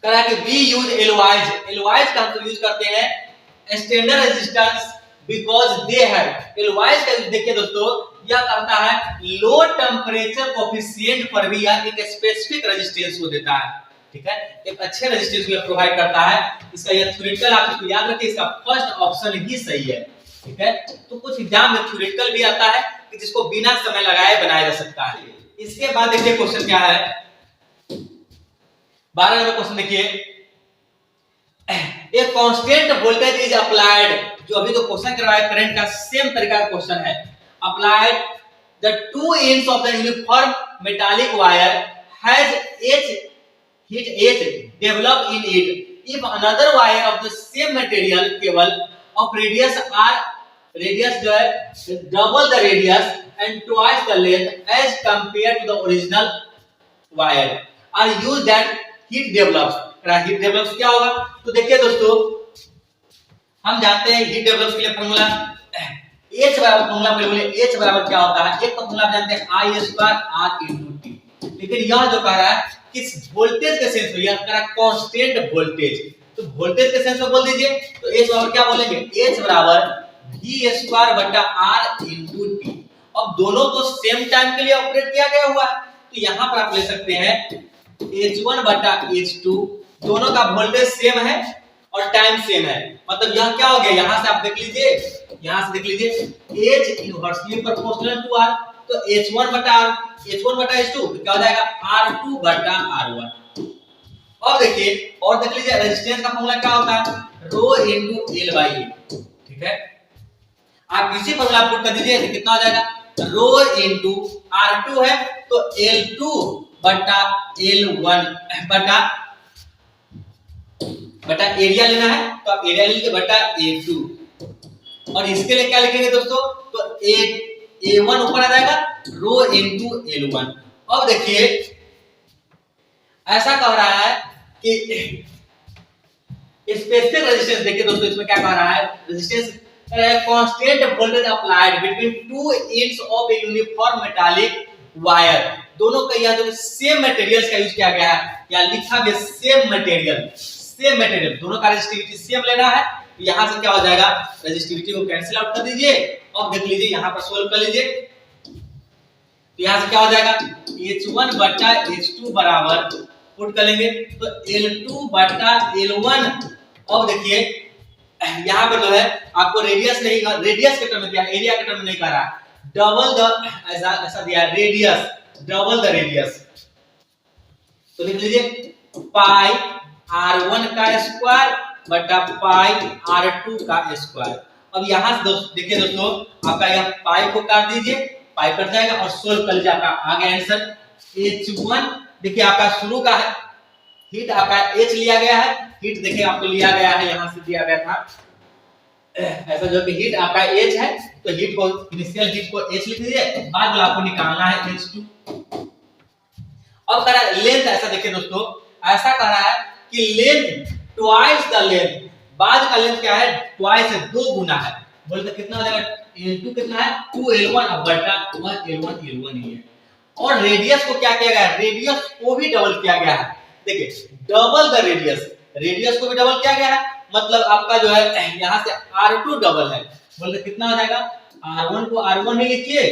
कहा कि वी यूज एलवाइज, एलवाइज का हम यूज करते हैं standard resistance because they have. Alloys का देखिए दोस्तों यह कहता है लो टेम्परेचर कोएफिशिएंट पर भी यह एक स्पेसिफिक रेजिस्टेंस को देता है। ठीक है, एक अच्छे रेजिस्टेंस को प्रोवाइड करता है। इसका यह थ्योरेटिकल आप इसको याद रखिए, इसका फर्स्ट ऑप्शन ही सही है। ठीक है, तो कुछ एग्जाम में थ्योरेटिकल भी आता है कि जिसको बिना समय लगाए बनाया जा सकता है। इसके बाद देखिए क्वेश्चन क्या है, 12 नंबर क्वेश्चन देखिए, a constant voltage is applied, जो अभी तो क्वेश्चन करवाया करंट का सेम तरीका का क्वेश्चन है। Applied the two ends of the uniform metallic wire has H heat H develop in it if another wire of the same material cable of radius R, radius जो है double the radius and twice the length as compare to the original wire are used that heat develops. Heat develops क्या होगा, तो देखिए दोस्तों हम जानते हैं हीट डेवलप्स के लिए फॉर्मूला H बराबर, फॉर्मूला पहले बोले H बराबर क्या होता है, एक का फॉर्मूला आप जानते हैं I² R × T। लेकिन यह जो कह रहा है किस वोल्टेज के सेंस में, यह कह रहा है कांस्टेंट वोल्टेज, तो वोल्टेज के सेंस में बोल दीजिए तो H बराबर क्या बोलेंगे, H बराबर V² बटा R × T। अब दोनों को सेम टाइम के लिए ऑपरेट किया गया हुआ है, तो यहां पर आप ले सकते हैं H1 बटा H2, दोनों का वोल्टेज सेम है और टाइम सेम है। मतलब यह क्या हो गया, यहां से आप देख लीजिए, यहां से देख लीजिए H inversely proportional to R, तो H1 बटा H2 तो क्या हो जाएगा R2 बटा R1। और देखिए और देख लीजिए रेजिस्टेंस का फॉर्मूला क्या होता है रो इनटू L/A। ठीक है, आप इसी फॉर्मूला पुट कर दीजिए तो कितना हो जाएगा रो इनटू R2 है तो L2 बटा L1 बटा एरिया लेना है तो आप एरिया लीजिए बटा A2। और इसके लिए क्या लिखेंगे दोस्तों, तो A1 ऊपर आ जाएगा रो इनटू L1। अब देखिए ऐसा कह रहा है कि स्पेसिफिक रेजिस्टेंस, देखिए दोस्तों इसमें क्या कह रहा है, resistance constant voltage applied between two ends of a uniform metallic wire, दोनों का यह जो सेम मटेरियल्स का यूज किया गया है, या लिखा गया सेम मटेरियल, दोनों का रेजिस्टिविटी सेम लेना है। तो यहां से क्या हो जाएगा, रेजिस्टिविटी को कैंसिल आउट कर दीजिए और देख लीजिए यहां पर सोल्व कर लीजिए, तो यहां से क्या हो जाएगा H1 बटा H2 बराबर पुट कर लेंगे तो L2 बटा L1। अब देखिए यहाँ पर जो है आपको रेडियस नहीं, रेडियस के टर्म में दिया, एरिया के टर्म में नहीं कह रहा, डबल द ऐसा दिया रेडियस, डबल द रेडियस। तो लिख लीजिए पाई r1 का स्क्वायर बटा पाई r2 का स्क्वायर। अब यहाँ से देखिए दोस्तों आपका यह पाई को काट दीजिए, पाई कट जाएगा और सोल्व कर लीजिए, आपका आ गया आंसर H1। देखिए आपका शुरू का है हीट आपका H लिया गया है, हीट देखिए आपको लिया गया है, यहाँ से दिया गया था ऐसा जो कि हीट आपका H है, तो हीट को इनिशियल हीट को H लिख दीजिए, बाद में आपको निकालना है H2। अब कह रहा है लेंथ, ऐसा देखिए दोस्तों ऐसा कह रहा है कि लेंथ ट्वाइस द लेंथ, बाद का लेंथ क्या है ट्वाइस है, 2 गुना है, बोलते कितना हो जाएगा L2 कितना है 2L1 बटा L1 ही है। और रेडियस को क्या किया गया है, रेडियस को भी डबल किया गया है, देखिए डबल द रेडियस, रेडियस को भी डबल किया गया है, मतलब आपका जो है यहाँ से R2 डबल है, बोलते कितना हो जाएगा R1 को R1 ही लिखिए,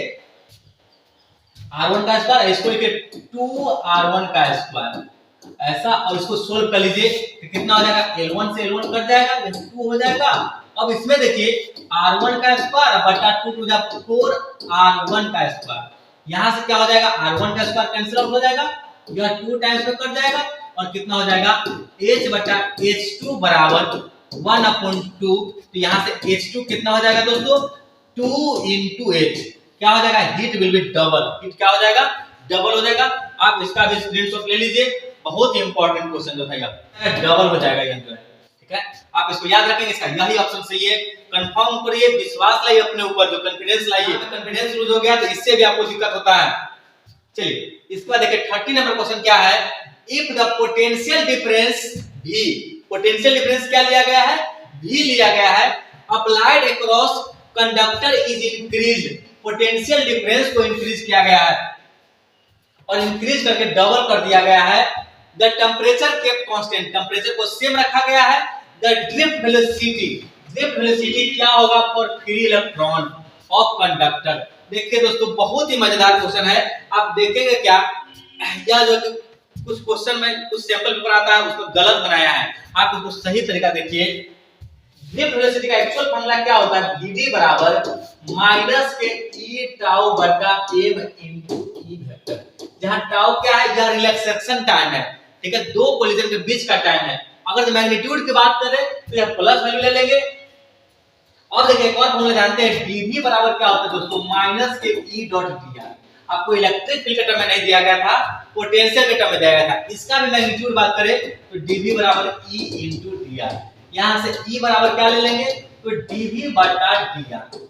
R1 का स्क्वायर, इसको लिखिए 2R1 का स्क्वायर ऐसा, और इसको सोल्व कर लीजिए तो कितना हो जाएगा L1 से L1 कट जाएगा, 2 हो जाएगा। अब इसमें देखिए R1 का स्क्वायर बटा 2 टू द 4 R1 का स्क्वायर, यहाँ से क्या हो जाएगा R1 का स्क्वायर कैंसिल आउट हो जाएगा, यह 2 टाइम्स में कट जाएगा और कितना हो जाएगा H बटा H2 बराबर 1/2। तो यहाँ से H2 कितना हो जाएगा दोस्तों 2 into H, क्या हो जाएगा heat will be double, heat क्या हो जाएगा डबल हो जाएगा। आप इसका भी स्क्रीनशॉट ले लीजिए, बहुत ही इंपॉर्टेंट क्वेश्चन जो था डबल हो जाएगा यह जो है, ठीक है आप इसको याद रखेंगे, इसका यही ऑप्शन सही है। कंफर्म करिए, विश्वास लाइए अपने ऊपर, जो कॉन्फिडेंस लाइए, कॉन्फिडेंस लूज हो गया तो इससे भी आपको दिक्कत होता है। चलिए इसके बाद देखिए 30 नंबर क्वेश्चन क्या है, if the potential difference V, potential difference क्या लिया गया है V लिया गया है, applied across conductor is increased, potential difference को इंक्रीज किया गया है और इंक्रीज करके डबल कर दिया गया है, the temperature kept constant, temperature को सेम रखा गया है, the drift velocity, drift velocity क्या होगा for free electron of conductor. देखिए दोस्तों बहुत ही मजेदार क्वेश्चन है, आप देखेंगे क्या यह जो कुछ क्वेश्चन में कुछ सैंपल पेपर आता है उसको गलत बनाया है, आप इसको सही तरीका देखिए। ड्रिफ्ट वेलोसिटी का एक्चुअल फॉर्मूला क्या होता है, vd बराबर माइनस के e टाउ बटा m into e वेक्टर, जहां टाउ क्या है यह रिलैक्सेशन टाइम है, ठीक है दो कोलिजन के बीच का टाइम है। अगर मैग्नीट्यूड की बात करें तो यह प्लस वैल्यू ले लेंगे। और देखिए एक और फॉर्मूला जानते हैं, dv बराबर क्या होता है दोस्तों माइनस के e डॉट dr, आपको इलेक्ट्रिक फील्ड के टर्म में नहीं दिया गया था, पोटेंशियल के टर्म में दिया गया था, इसका भी मैग्नीट्यूड बात करें तो dv बराबर e into dr, यहां से e बराबर क्या ले लेंगे तो dv बटा dr,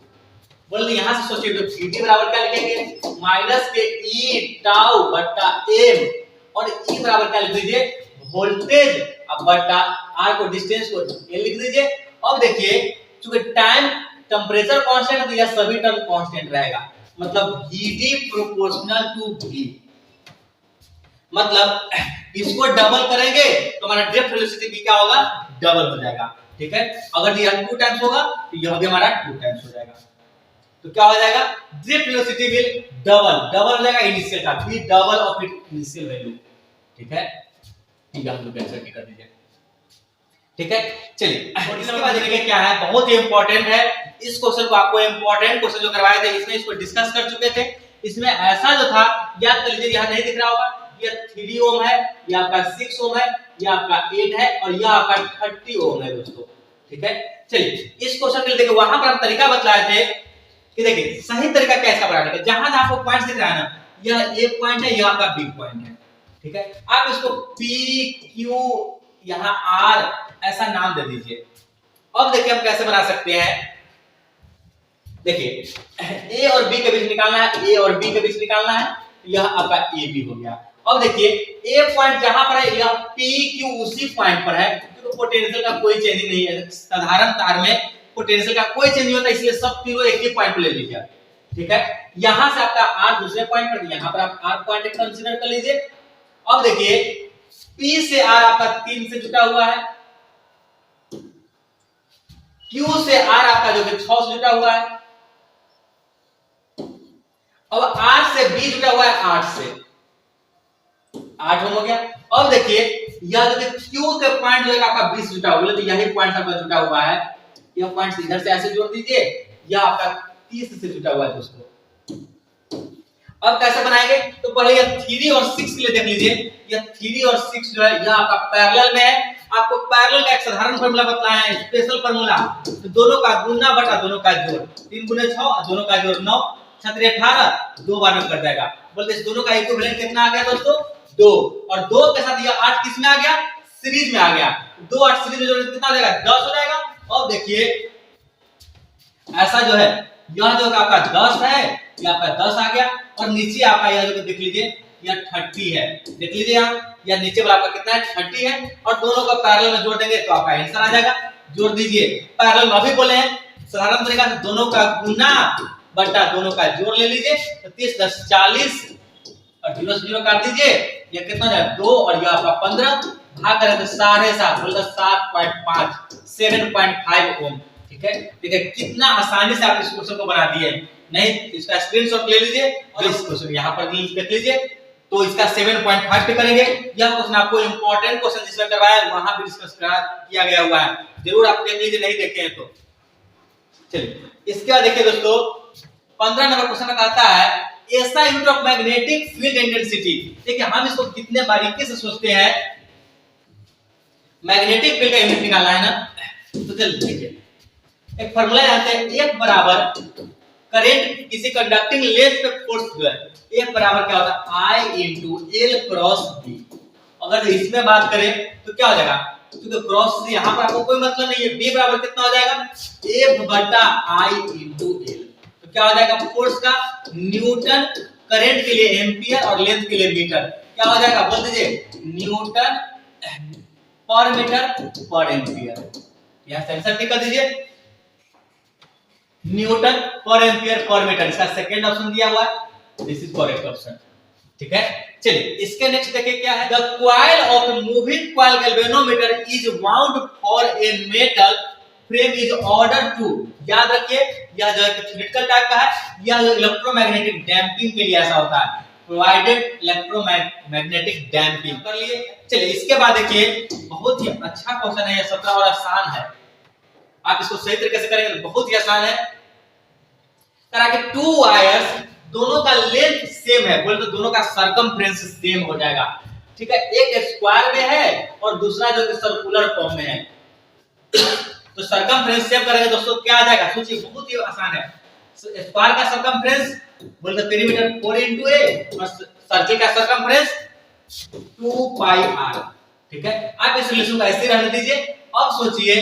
बोल यहां से सोचिए तो dv बराबर क्या लिखेंगे माइनस के e टाउ बटा m, और e बराबर क्या लिख दीजिए वोल्टेज अब बटा r को डिस्टेंस को l लिख दीजिए। अब देखिए चूंकि टाइम टेम्परेचर कांस्टेंट है तो यह सभी टर्म कांस्टेंट रहेगा, मतलब vd प्रोपोर्शनल टू v, मतलब इसको डबल करेंगे तो हमारा ड्रिफ्ट वेलोसिटी भी क्या होगा डबल हो जाएगा, ठीक है अगर यह 2 टाइम्स होगा तो यह भी हमारा 2 टाइम्स हो जाएगा, तो क्या हो जाएगा ड्रिफ्ट वेलोसिटी विल डबल हो जाएगा इनिशियल का v double of it initial value, ठीक है ठीक है हम लोग आंसर कर दीजिए, ठीक है। चलिए और इसके बाद देखिए क्या है बहुत ही इंपॉर्टेंट है, इस क्वेश्चन को आपको इंपॉर्टेंट क्वेश्चन जो करवाए थे इसमें इसको डिस्कस कर चुके थे, इसमें ऐसा जो था याद कर लीजिए, यहां नहीं दिख रहा होगा ये 3 ओम है, ये आपका 6 ओम है, ये आपका 8 है और ये आपका 30 ओम है दोस्तों, ठीक है। चलिए इस क्वेश्चन के लिए देखिए वहां पर हम तरीका बतलाए थे कि देखिए सही तरीका क्या इसका बनाने का, जहां जहां आपको पॉइंट्स दिख रहा है ना यह ए पॉइंट है यह आपका बी पॉइंट है, ठीक है आप इसको पी क्यू यहां आर ऐसा नाम दे दीजिए। अब देखिए हम कैसे बना सकते हैं, देखिए ए और बी के बीच निकालना है, ए और बी के बीच निकालना है, यह आपका ए बी हो गया। अब देखिए ए पॉइंट जहां पर है यह पी क्यू उसी पॉइंट पर है, क्योंकि पोटेंशियल का कोई चेंज नहीं है, साधारण तार में पोटेंशियल का कोई चेंज नहीं होता, इसलिए सब तीनों एक ही पॉइंट पे ले लीजिए, ठीक है। यहां से आपका आर दूसरे पॉइंट पर, यहां पर आप आर पॉइंट कंसीडर कर लीजिए। अब देखिए पी से आर आपका 3 से जुटा हुआ है, Q से R आपका जो कि 6 से जुटा हुआ है, अब R से B जुटा हुआ है 8 से, 8 हो गया। अब देखिए यह जो क्यू के पॉइंट जो है आपका 20 जुटा हुआ है, तो यही पॉइंट आपका जुटा हुआ है, यह पॉइंट इधर से ऐसे जोड़ दीजिए, यह आपका 30 से जुटा हुआ है दोस्तों। अब कैसे बनाएंगे, तो पहले यह 3 और 6 के लिए देख लीजिए, यह 3 और 6 जो है यह आपका पैरेलल में है। आपको पैरेलल का एक साधारण फार्मूला बताया है, स्पेशल फार्मूला, तो दोनों का गुना बटा दोनों का जोड़, 3 गुने 6 और दोनों का जोड़ 9, 6 18, 2 बार में कट जाएगा। बोलते इस दोनों का इक्विवेलेंट कितना आ गया दोस्तों, 2, और 2 के साथ यह 8 किस में आ गया, सीरीज में आ गया, 2 8 सीरीज में जोड़ कितना हो जाएगा, 10 हो जाएगा। और देखिए ऐसा जो है यह जो आपका 10 है, यह आपका 10 आ गया, और नीचे आपका यह जो देख लीजिए यह 30 है, देख लीजिए यहाँ यह नीचे वाला आपका कितना है, 30 है, और दोनों को पैरेलल में जोड़ देंगे तो आपका आंसर आ जाएगा। जोड़ दीजिए, पैरेलल में अभी बोले हैं साधारण तरीका से दोनों का गुना बटा दोनों का जोड़ ले लीजिए, तो 30 10 40 और 0 से 0 काट दीजिए, यह कितना है 2, और यह आपका 15, भाग करें तो 7.5 बोलता 7.5 7.5 ओम। ठीक है, देखिए कितना आसानी से आप इस क्वेश्चन को बना दिए, नहीं इसका स्क्रीनशॉट ले लीजिए और इस क्वेश्चन यहां पर देख लीजिए, तो इसका 7.5 पे करेंगे। यह क्वेश्चन आपको इंपॉर्टेंट क्वेश्चन जिसमें करवाया है वहां भी डिस्कस किया गया हुआ है, जरूर आप देख लीजिए, नहीं देखे हैं तो। चलिए इसके बाद देखिए दोस्तों 15 नंबर क्वेश्चन में कहता है SI unit of magnetic field intensity. देखिए हम इसको कितने बारीकी से सोचते हैं, मैग्नेटिक फील्ड का यूनिट निकालना है ना, तो चलिए देखिए एक फार्मूला जानते हैं, एक बराबर करंट किसी कंडक्टिंग लेंथ पे फोर्स जो है, एक बराबर क्या होता है I into L cross B। अगर इसमें बात करें तो क्या हो जाएगा, क्योंकि क्रॉस से यहां पर आपको कोई मतलब नहीं है, B बराबर कितना हो जाएगा F बटा I into L। तो क्या हो जाएगा फोर्स का न्यूटन, करंट के लिए एम्पियर और लेंथ के लिए मीटर, क्या हो जाएगा बोल दीजिए न्यूटन पर मीटर पर एम्पियर। यहां आंसर निकाल दीजिए न्यूटन पर एम्पियर पर मीटर, इसका सेकंड ऑप्शन दिया हुआ है, दिस इज करेक्ट ऑप्शन। ठीक है, चलिए इसके नेक्स्ट देखिए क्या है, the coil of moving coil galvanometer is wound for a metal frame is order to. याद रखिए यह जो थ्योरेटिकल टाइप का है, यह इलेक्ट्रोमैग्नेटिक डैम्पिंग के लिए ऐसा होता है, प्रोवाइडेड इलेक्ट्रोमैग्नेटिक डैम्पिंग कर लिए। चलिए इसके बाद देखिए बहुत ही अच्छा क्वेश्चन है, यह 17 और आसान है, आप इसको सही तरीके से करेंगे तो बहुत ही आसान है। करा के 2 वायर्स दोनों का लेंथ सेम है, बोले तो दोनों का सरकमफ्रेंस सेम हो जाएगा। ठीक है, एक स्क्वायर में है और दूसरा जो कि सर्कुलर फॉर्म में है, तो सरकमफ्रेंस सेम करेंगे दोस्तों क्या आ जाएगा, सोचिए बहुत ही आसान है। स्क्वायर का सरकमफ्रेंस बोले तो पेरीमीटर 4 into a और सर्कल का सरकमफ्रेंस 2 pi r। ठीक है, आप इस रिलेशन को ऐसे रहने दीजिए। अब सोचिए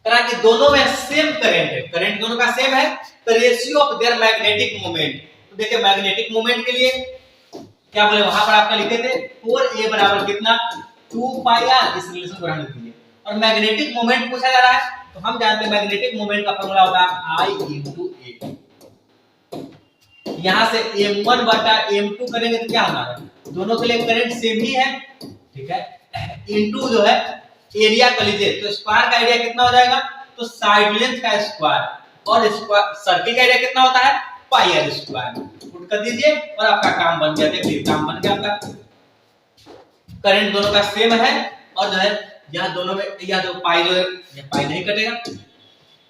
करा कि दोनों में सेम करंट है, करंट दोनों का सेम है, तो ratio of their magnetic moment, तो देखिए मैग्नेटिक मोमेंट के लिए क्या बोले वहां पर आपका लिखे थे 4a बराबर कितना 2 pi r, इस रिलेशन को रहने दीजिए। और मैग्नेटिक मोमेंट पूछा जा रहा है, तो हम जानते हैं मैग्नेटिक मोमेंट का फॉर्मूला होता है I into A। यहां से m1 बटा m2 करेंगे तो क्या होगा, दोनों के लिए करंट सेम ही है। ठीक है, इनटू जो है एरिया कर लीजिए, तो स्क्वायर का एरिया कितना हो जाएगा, तो साइड लेंथ का स्क्वायर, और स्क्वायर सर्कल का एरिया कितना होता है पाई आर स्क्वायर। पुट कर दीजिए और आपका काम बन गया, देखिए काम बन गया आपका। करंट दोनों का सेम है, और जो है यह दोनों में यह जो पाई जो है यह पाई नहीं कटेगा।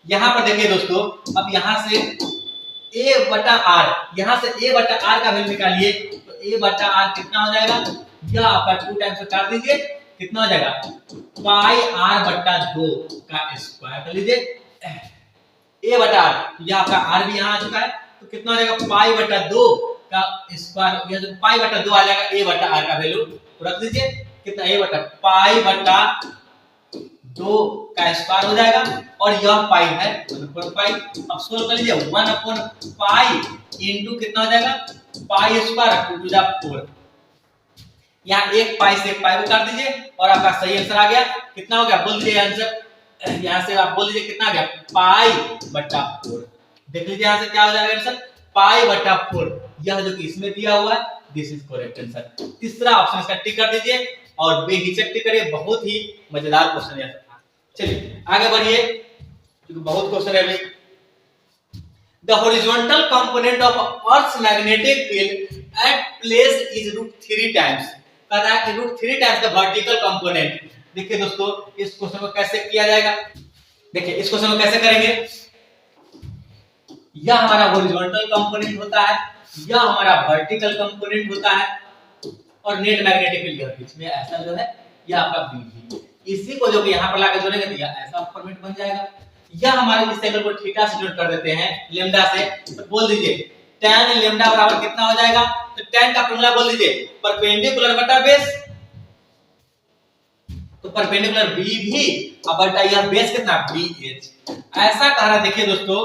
यहां पर देखिए दोस्तों, अब यहां से a बटा r, यहां से a बटा r का वैल्यू निकालिए, तो a बटा r कितना हो जाएगा, यह आपका 2 टाइम्स से काट दीजिए, कितना हो जाएगा पाई r बटा 2 का स्क्वायर कर लीजिए, a बटा r, यह आपका r भी यहां आ चुका है, तो कितना हो जाएगा पाई बटा 2 का स्क्वायर, यह जो पाई बटा 2 आ जाएगा, a बटा r का वैल्यू रख दीजिए, कितना a बटा पाई बटा 2 का स्क्वायर हो जाएगा, और यह पाई है 1/पाई। अब सोल्व कर लीजिए 1/पाई इनटू कितना हो जाएगा पाई स्क्वायर 2 टू द 4। यहाँ एक पाई से एक पाई को काट दीजिए और आपका सही आंसर आ गया। कितना हो गया बोल दीजिए आंसर, यहाँ से आप बोल दीजिए कितना आ गया पाई बटा 4। देख लीजिए यहाँ से क्या हो जाएगा आंसर पाई बटा 4, यह जो कि इसमें दिया हुआ है, दिस इज करेक्ट आंसर। तीसरा ऑप्शन इसका टिक कर दीजिए और बेहिचक टिक करिए, बहुत ही मजेदार क्वेश्चन है। चलिए आगे बढ़िए क्योंकि बहुत क्वेश्चन है अभी। The horizontal component of Earth's magnetic field at place is √3 times। कह रहा है कि √3 टाइम्स द वर्टिकल कंपोनेंट। देखिए दोस्तों इस क्वेश्चन को कैसे किया जाएगा, देखिए इस क्वेश्चन को कैसे करेंगे, यह हमारा हॉरिजॉन्टल कंपोनेंट होता है, यह हमारा वर्टिकल कंपोनेंट होता है और नेट मैग्नेटिक फील्ड के बीच में ऐसा जो है यह आपका BV, इसी को जो कि यहां पर लाके जोड़ेंगे तो यह ऐसा फॉर्मेट बन जाएगा। यह हमारे इस एंगल को थीटा से डिनोट कर देते हैं लैम्डा से, तो बोल दीजिए tan लैम्डा बराबर कितना हो जाएगा, तो tan का फॉर्मूला बोल दीजिए परपेंडिकुलर बटा बेस, तो परपेंडिकुलर BV अब बटा यह बेस कितना BH, ऐसा कह रहा है। देखिए दोस्तों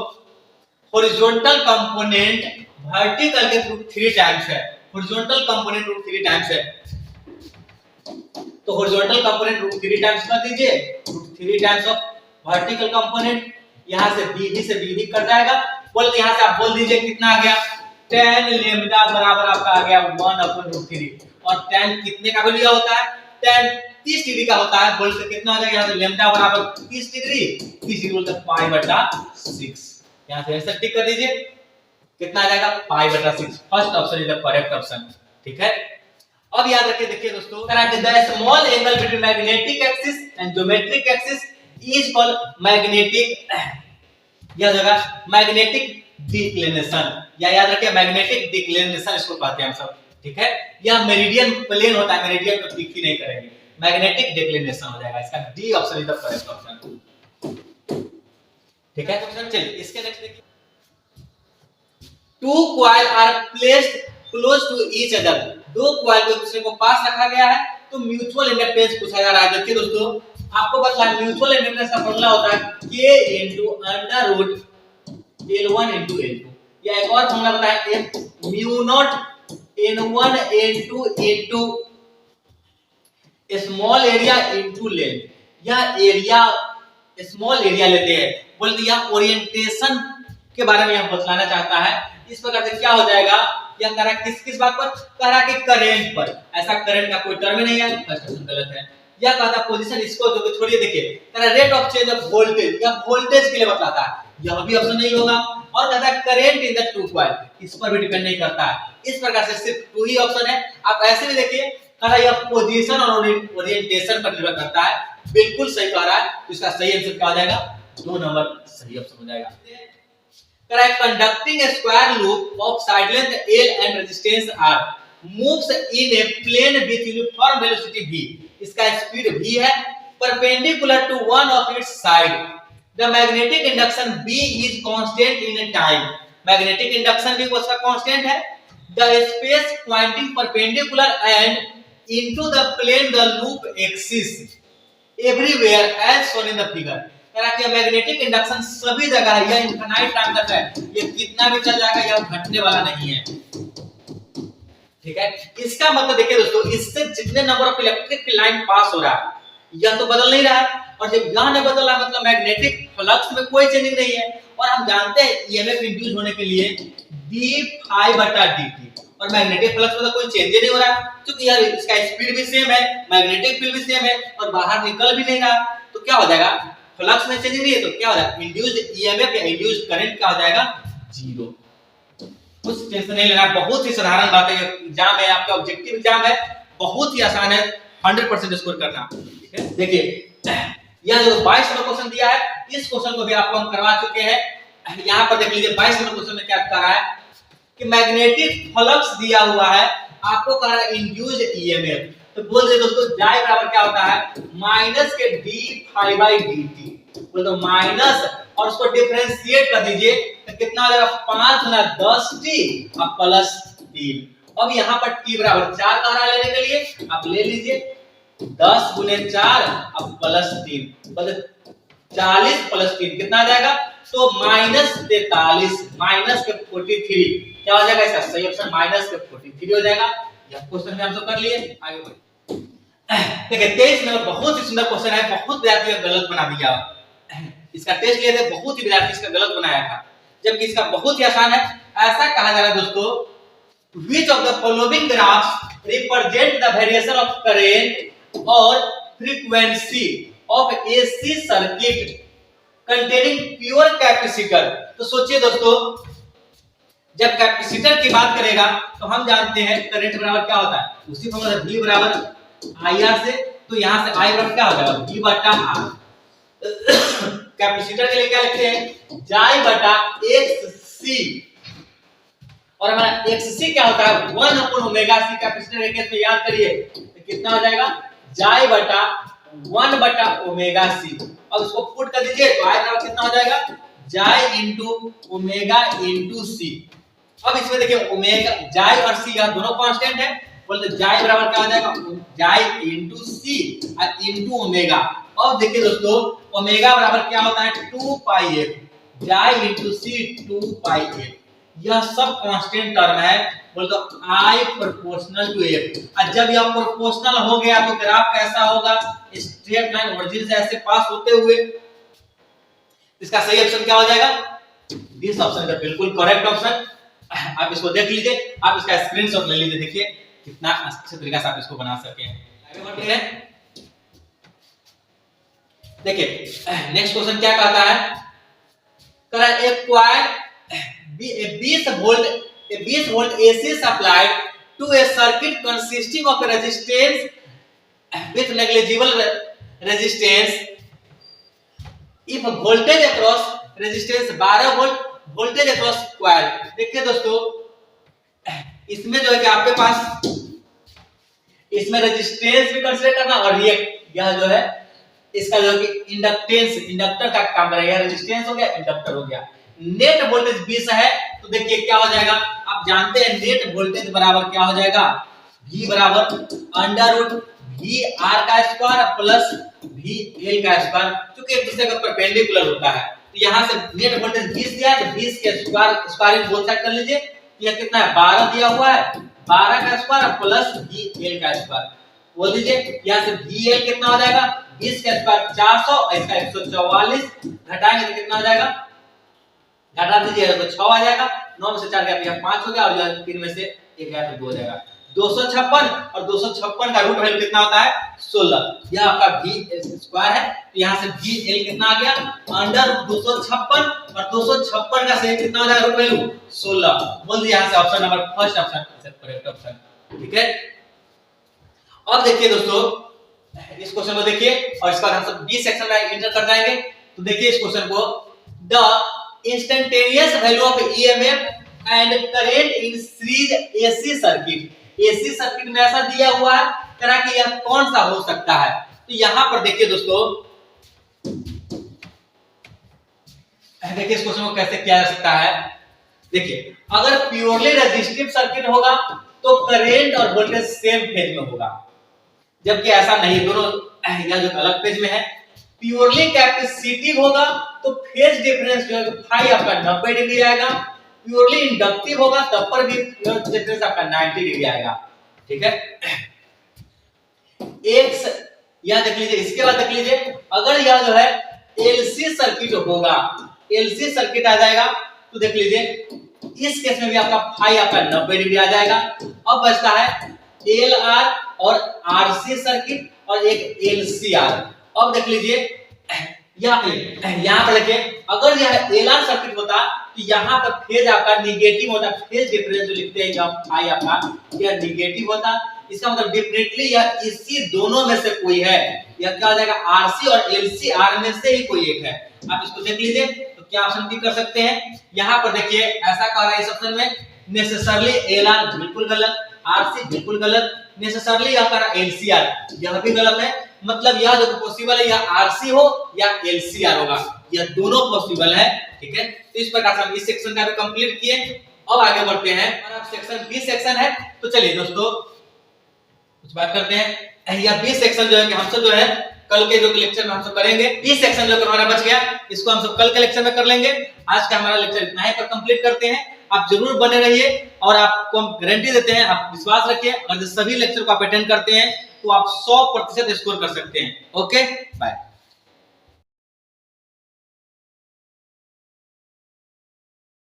हॉरिजॉन्टल कंपोनेंट वर्टिकल के √3 टाइम्स है, हॉरिजॉन्टल कंपोनेंट √3 टाइम्स है, तो हॉरिजॉन्टल कंपोनेंट √3 टाइम्स कर दीजिए, √3 टाइम्स ऑफ वर्टिकल कंपोनेंट, यहां से BV से BV कट जाएगा, बोल यहां से आप बोल दीजिए कितना आ गया, tan लैम्डा बराबर आपका आ गया 1/√3, और tan कितने का वैल्यू होता है, tan 30 डिग्री का होता है, बोल तो कितना हो जाएगा, यहां से लैम्डा बराबर 30 डिग्री, 30 डिग्री बोलते π/6, यहां से आंसर टिक कर दीजिए, कितना आ जाएगा π/6, first option is the correct option. ठीक है, अब याद रखिए, देखिए दोस्तों the small angle between magnetic axis and geometric axis is called magnetic, यह जगह मैग्नेटिक डिक्लिनेशन, या याद रखिए मैग्नेटिक डिक्लिनेशन इसको कहते हैं हम सब। ठीक है, यह मेरिडियन प्लेन होता है, मेरिडियन को टिक ही नहीं करेंगे, मैग्नेटिक डिक्लिनेशन हो जाएगा, इसका D option is the correct option. ठीक है, चलिए इसके नेक्स्ट देखिए, two coil are placed close to each other, दो कॉइल को एक दूसरे को पास रखा गया है तो म्यूचुअल इंडक्टेंस पूछा जा रहा है। देखिए दोस्तों आपको पता है म्यूचुअल इंडक्टेंस का फॉर्मूला होता है K × √L1 × L2, या एक और फॉर्मूला बताया M μ0 N1 N2 small area into length, यह एरिया स्मॉल एरिया लेते हैं, बोलते यह ओरिएंटेशन के बारे में हम बतलाना चाहता है। इस प्रकार से क्या हो जाएगा, यह कह रहा है किस बात पर, कह रहा है कि करंट पर, ऐसा करंट का कोई टर्म नहीं है, फर्स्ट ऑप्शन गलत है। यह कहता है पोजीशन, इसको जो छोड़िए, देखिए कह रहा है rate of change of voltage, यह वोल्टेज के लिए बतलाता है, यह भी ऑप्शन नहीं होगा। और कहता है current in the two coil, इस पर भी डिपेंड नहीं करता है, इस प्रकार से सिर्फ टू ही ऑप्शन है। आप ऐसे भी देखिए कह रहा है यह पोजीशन और ओरिएंटेशन पर निर्भर करता है, बिल्कुल सही कह रहा है, तो इसका सही आंसर क्या हो जाएगा, 2 नंबर सही ऑप्शन हो जाएगा। Conducting a square loop of side length L and resistance R moves in a plane with uniform velocity v, इसका स्पीड v है, perpendicular to one of its side. The magnetic induction B is constant in a time. Magnetic induction भी उसका constant है. The space pointing perpendicular and into the plane the loop exists everywhere as shown in the figure. कि magnetic induction सभी जगह है, यह infinite time तक है, ये कितना भी चल जाएगा, यह घटने वाला नहीं है। ठीक है, इसका मतलब देखिए दोस्तों, इससे जितने नंबर ऑफ इलेक्ट्रिक लाइन पास हो रहा है यह तो बदल नहीं रहा है, और जब यह नहीं बदल रहा मतलब मैग्नेटिक फ्लक्स में कोई चेंजिंग नहीं है। और हम जानते हैं ईएमएफ इंड्यूस होने के लिए d∅/dt, और मैग्नेटिक फ्लक्स में तो कोई चेंज नहीं हो रहा है, क्योंकि यार इसका स्पीड भी सेम है, मैग्नेटिक फील्ड भी सेम है, और बाहर निकल भी नहीं रहा, तो क्या हो जाएगा, फ्लक्स में चेंज नहीं है, तो क्या हो जाएगा, इंड्यूस्ड ईएमएफ या इंड्यूस्ड करंट क्या हो जाएगा, 0। कुछ टेंशन नहीं लेना, बहुत ही साधारण बात है, एग्जाम है आपका, ऑब्जेक्टिव एग्जाम है, बहुत ही आसान है, 100% स्कोर करना। ठीक है, देखिए यह जो 22 नंबर क्वेश्चन दिया है, इस क्वेश्चन को भी आपको हम करवा चुके हैं। यहां पर देख लीजिए 22 नंबर क्वेश्चन में क्या कर रहा है कि मैग्नेटिक फ्लक्स दिया हुआ है, आपको कह रहा है इंड्यूस्ड ईएमएफ, तो बोल दे दोस्तों जाए बराबर क्या होता है, माइनस के d∅dt, बोल दो माइनस, और उसको डिफरेंशिएट कर दीजिए तो कितना हो जाएगा, 5 × 10t और प्लस 3। अब यहाँ पर t बराबर 4 कह रहा है लेने के लिए, आप ले लीजिए 10 × 4 और प्लस 3, मतलब 40 प्लस 3 कितना आ जाएगा, तो -43 माइनस के 43, क्या हो जाएगा, इसका सही ऑप्शन माइनस के 43 हो जाएगा। यह क्वेश्चन में हम सब कर लिए, आगे बढ़िए। देखिए 23 नंबर बहुत ही सुंदर क्वेश्चन है, बहुत विद्यार्थी ने गलत बना दिया, इसका टेस्ट लिए थे, बहुत ही विद्यार्थी इसका गलत बनाया था, जबकि इसका बहुत ही आसान है। ऐसा कहा जा रहा है दोस्तों, which of the following graphs represent the variation of current or frequency of AC circuit containing pure capacitor। तो सोचिए दोस्तों, जब कैपेसिटर की बात करेगा तो हम जानते हैं करंट बराबर क्या होता है, उसी फॉर्मूला V बराबर IR से, तो यहाँ से I बराबर क्या हो जाएगा V बटा R। कैपेसिटर के लिए क्या लिखते हैं, जाई बटा XC, और हमारा XC क्या होता है 1 अपॉन ओमेगा C। कैपेसिटर के केस में याद करिए तो कितना हो जाएगा, जाई बटा 1 बटा ओमेगा C। अब इसको पुट कर दीजिए तो I बराबर कितना हो जाएगा, जाई इंटू ओमेगा इंटू C। अब इसमें देखिए ओमेगा, जाई और C यहाँ दोनों कांस्टेंट है, बोलते जाई बराबर क्या हो जाएगा, जाई इंटू C और इंटू ओमेगा। अब देखिए दोस्तों ओमेगा बराबर क्या होता है 2 पाई f, जाई इंटू C 2 पाई f। यह सब कांस्टेंट टर्म है, बोलते I प्रोपोर्शनल टू f। और जब यह प्रोपोर्शनल हो गया तो ग्राफ कैसा होगा, स्ट्रेट लाइन ओरिजिन से ऐसे पास होते हुए। इसका सही ऑप्शन क्या हो जाएगा, दिस ऑप्शन का बिल्कुल करेक्ट ऑप्शन। आप इसको देख लीजिए, आप इसका स्क्रीनशॉट ले लीजिए, देखिए कितना अच्छे तरीके से आप इसको बना सके हैं। आगे बढ़ते हैं, देखिए नेक्स्ट क्वेश्चन क्या कहता है, कह रहा है एक coil 20 volt AC supplied to a circuit consisting of a resistance with negligible resistance if voltage across resistance 12 volt voltage across coil। देखिए दोस्तों इसमें जो है कि आपके पास इसमें रेजिस्टेंस भी कंसीडर करना और रिएक्ट, यह जो है इसका जो है कि इंडक्टेंस, इंडक्टर का काम करेगा, रेजिस्टेंस हो गया इंडक्टर हो गया। नेट वोल्टेज 20 है तो देखिए क्या हो जाएगा, आप जानते हैं नेट वोल्टेज बराबर क्या हो जाएगा, V बराबर अंडर रूट VR का स्क्वायर प्लस VL का स्क्वायर, क्योंकि एक दूसरे के परपेंडिकुलर होता है। तो यहाँ से नेट वोल्टेज 20 दिया है तो 20 के स्क्वायर बोथ साइड कर लीजिए, यह कितना है 12 दिया हुआ है, 12 का स्क्वायर प्लस VL का स्क्वायर बोल दीजिए। यहाँ से VL कितना हो जाएगा, 20 का स्क्वायर 400, इसका 144, घटाएंगे तो कितना हो जाएगा, घटा दीजिए तो 6 आ जाएगा, 9 में से 4 गया 5 हो गया, और 3 में से 1 गया तो 2 हो जाएगा। 256 और 256 का रूट वैल्यू कितना होता है 16। यह आपका V स्क्वायर है, तो यहाँ से VL कितना आ गया अंडर 256 और 256 का सही कितना हो जाएगा रूट वैल्यू 16। बोल दिया यहाँ से option number first option correct option, ठीक है। अब देखिए दोस्तों इस क्वेश्चन को देखिए और इसका हम सब बी सेक्शन में एंटर कर जाएंगे। तो देखिए इस क्वेश्चन को, the instantaneous value of EMF and current in series AC circuit. AC circuit में ऐसा दिया हुआ है तरह कि यह कौन सा हो सकता है। तो यहां पर देखिए दोस्तों, देखिए इस क्वेश्चन को कैसे किया जा सकता है। देखिए अगर प्योरली रेजिस्टिव सर्किट होगा तो करंट और वोल्टेज सेम फेज में होगा, जबकि ऐसा नहीं, दोनों यह जो अलग फेज में है। प्योरली कैपेसिटिव होगा तो फेज डिफरेंस जो है फाई आपका 90 डिग्री आएगा। प्योरली इंडक्टिव होगा तब पर भी डिफरेंस आपका 90 डिग्री आएगा, ठीक है। एक यह देख लीजिए, इसके बाद देख लीजिए अगर यह जो है LC सर्किट होगा, LC सर्किट आ जाएगा तो देख लीजिए इस केस में भी आपका फाई आपका 90 डिग्री आ जाएगा। अब बचता है LR और RC सर्किट और एक LCR। अब देख लीजिए यहाँ पर देखिए अगर यह LR सर्किट होता तो यहाँ पर फेज आपका निगेटिव होता, फेज डिफरेंस जो लिखते हैं जब फाई आपका यह निगेटिव होता। इसका मतलब डेफिनेटली यह इसी दोनों में से कोई है, यह क्या हो जाएगा RC और LCR में से ही कोई एक है। आप इसको देख लीजिए तो क्या ऑप्शन भी कर सकते हैं। यहाँ पर देखिए ऐसा कह रहा है इस ऑप्शन में नेसेसरली LR बिल्कुल गलत, RC बिल्कुल गलत, नेसेसरली यह कह रहा है LCR यह भी गलत है। मतलब यह जो पॉसिबल है यह RC हो या LCR होगा, यह दोनों पॉसिबल है, ठीक है। तो इस प्रकार से हम इस सेक्शन का भी कंप्लीट किए। अब आगे बढ़ते हैं और अब सेक्शन बी सेक्शन है। तो चलिए दोस्तों कुछ बात करते हैं। यह बी सेक्शन जो है कि हम सब जो है कल के जो लेक्चर में हम सब करेंगे। बी सेक्शन जो हमारा बच गया इसको हम सब कल के लेक्चर में कर लेंगे। आज का हमारा लेक्चर इतना ही पर कंप्लीट करते हैं। आप जरूर बने रहिए और आपको हम गारंटी देते हैं, आप विश्वास रखिए और जब सभी लेक्चर को आप अटेंड करते हैं तो आप 100% स्कोर कर सकते हैं। Okay bye.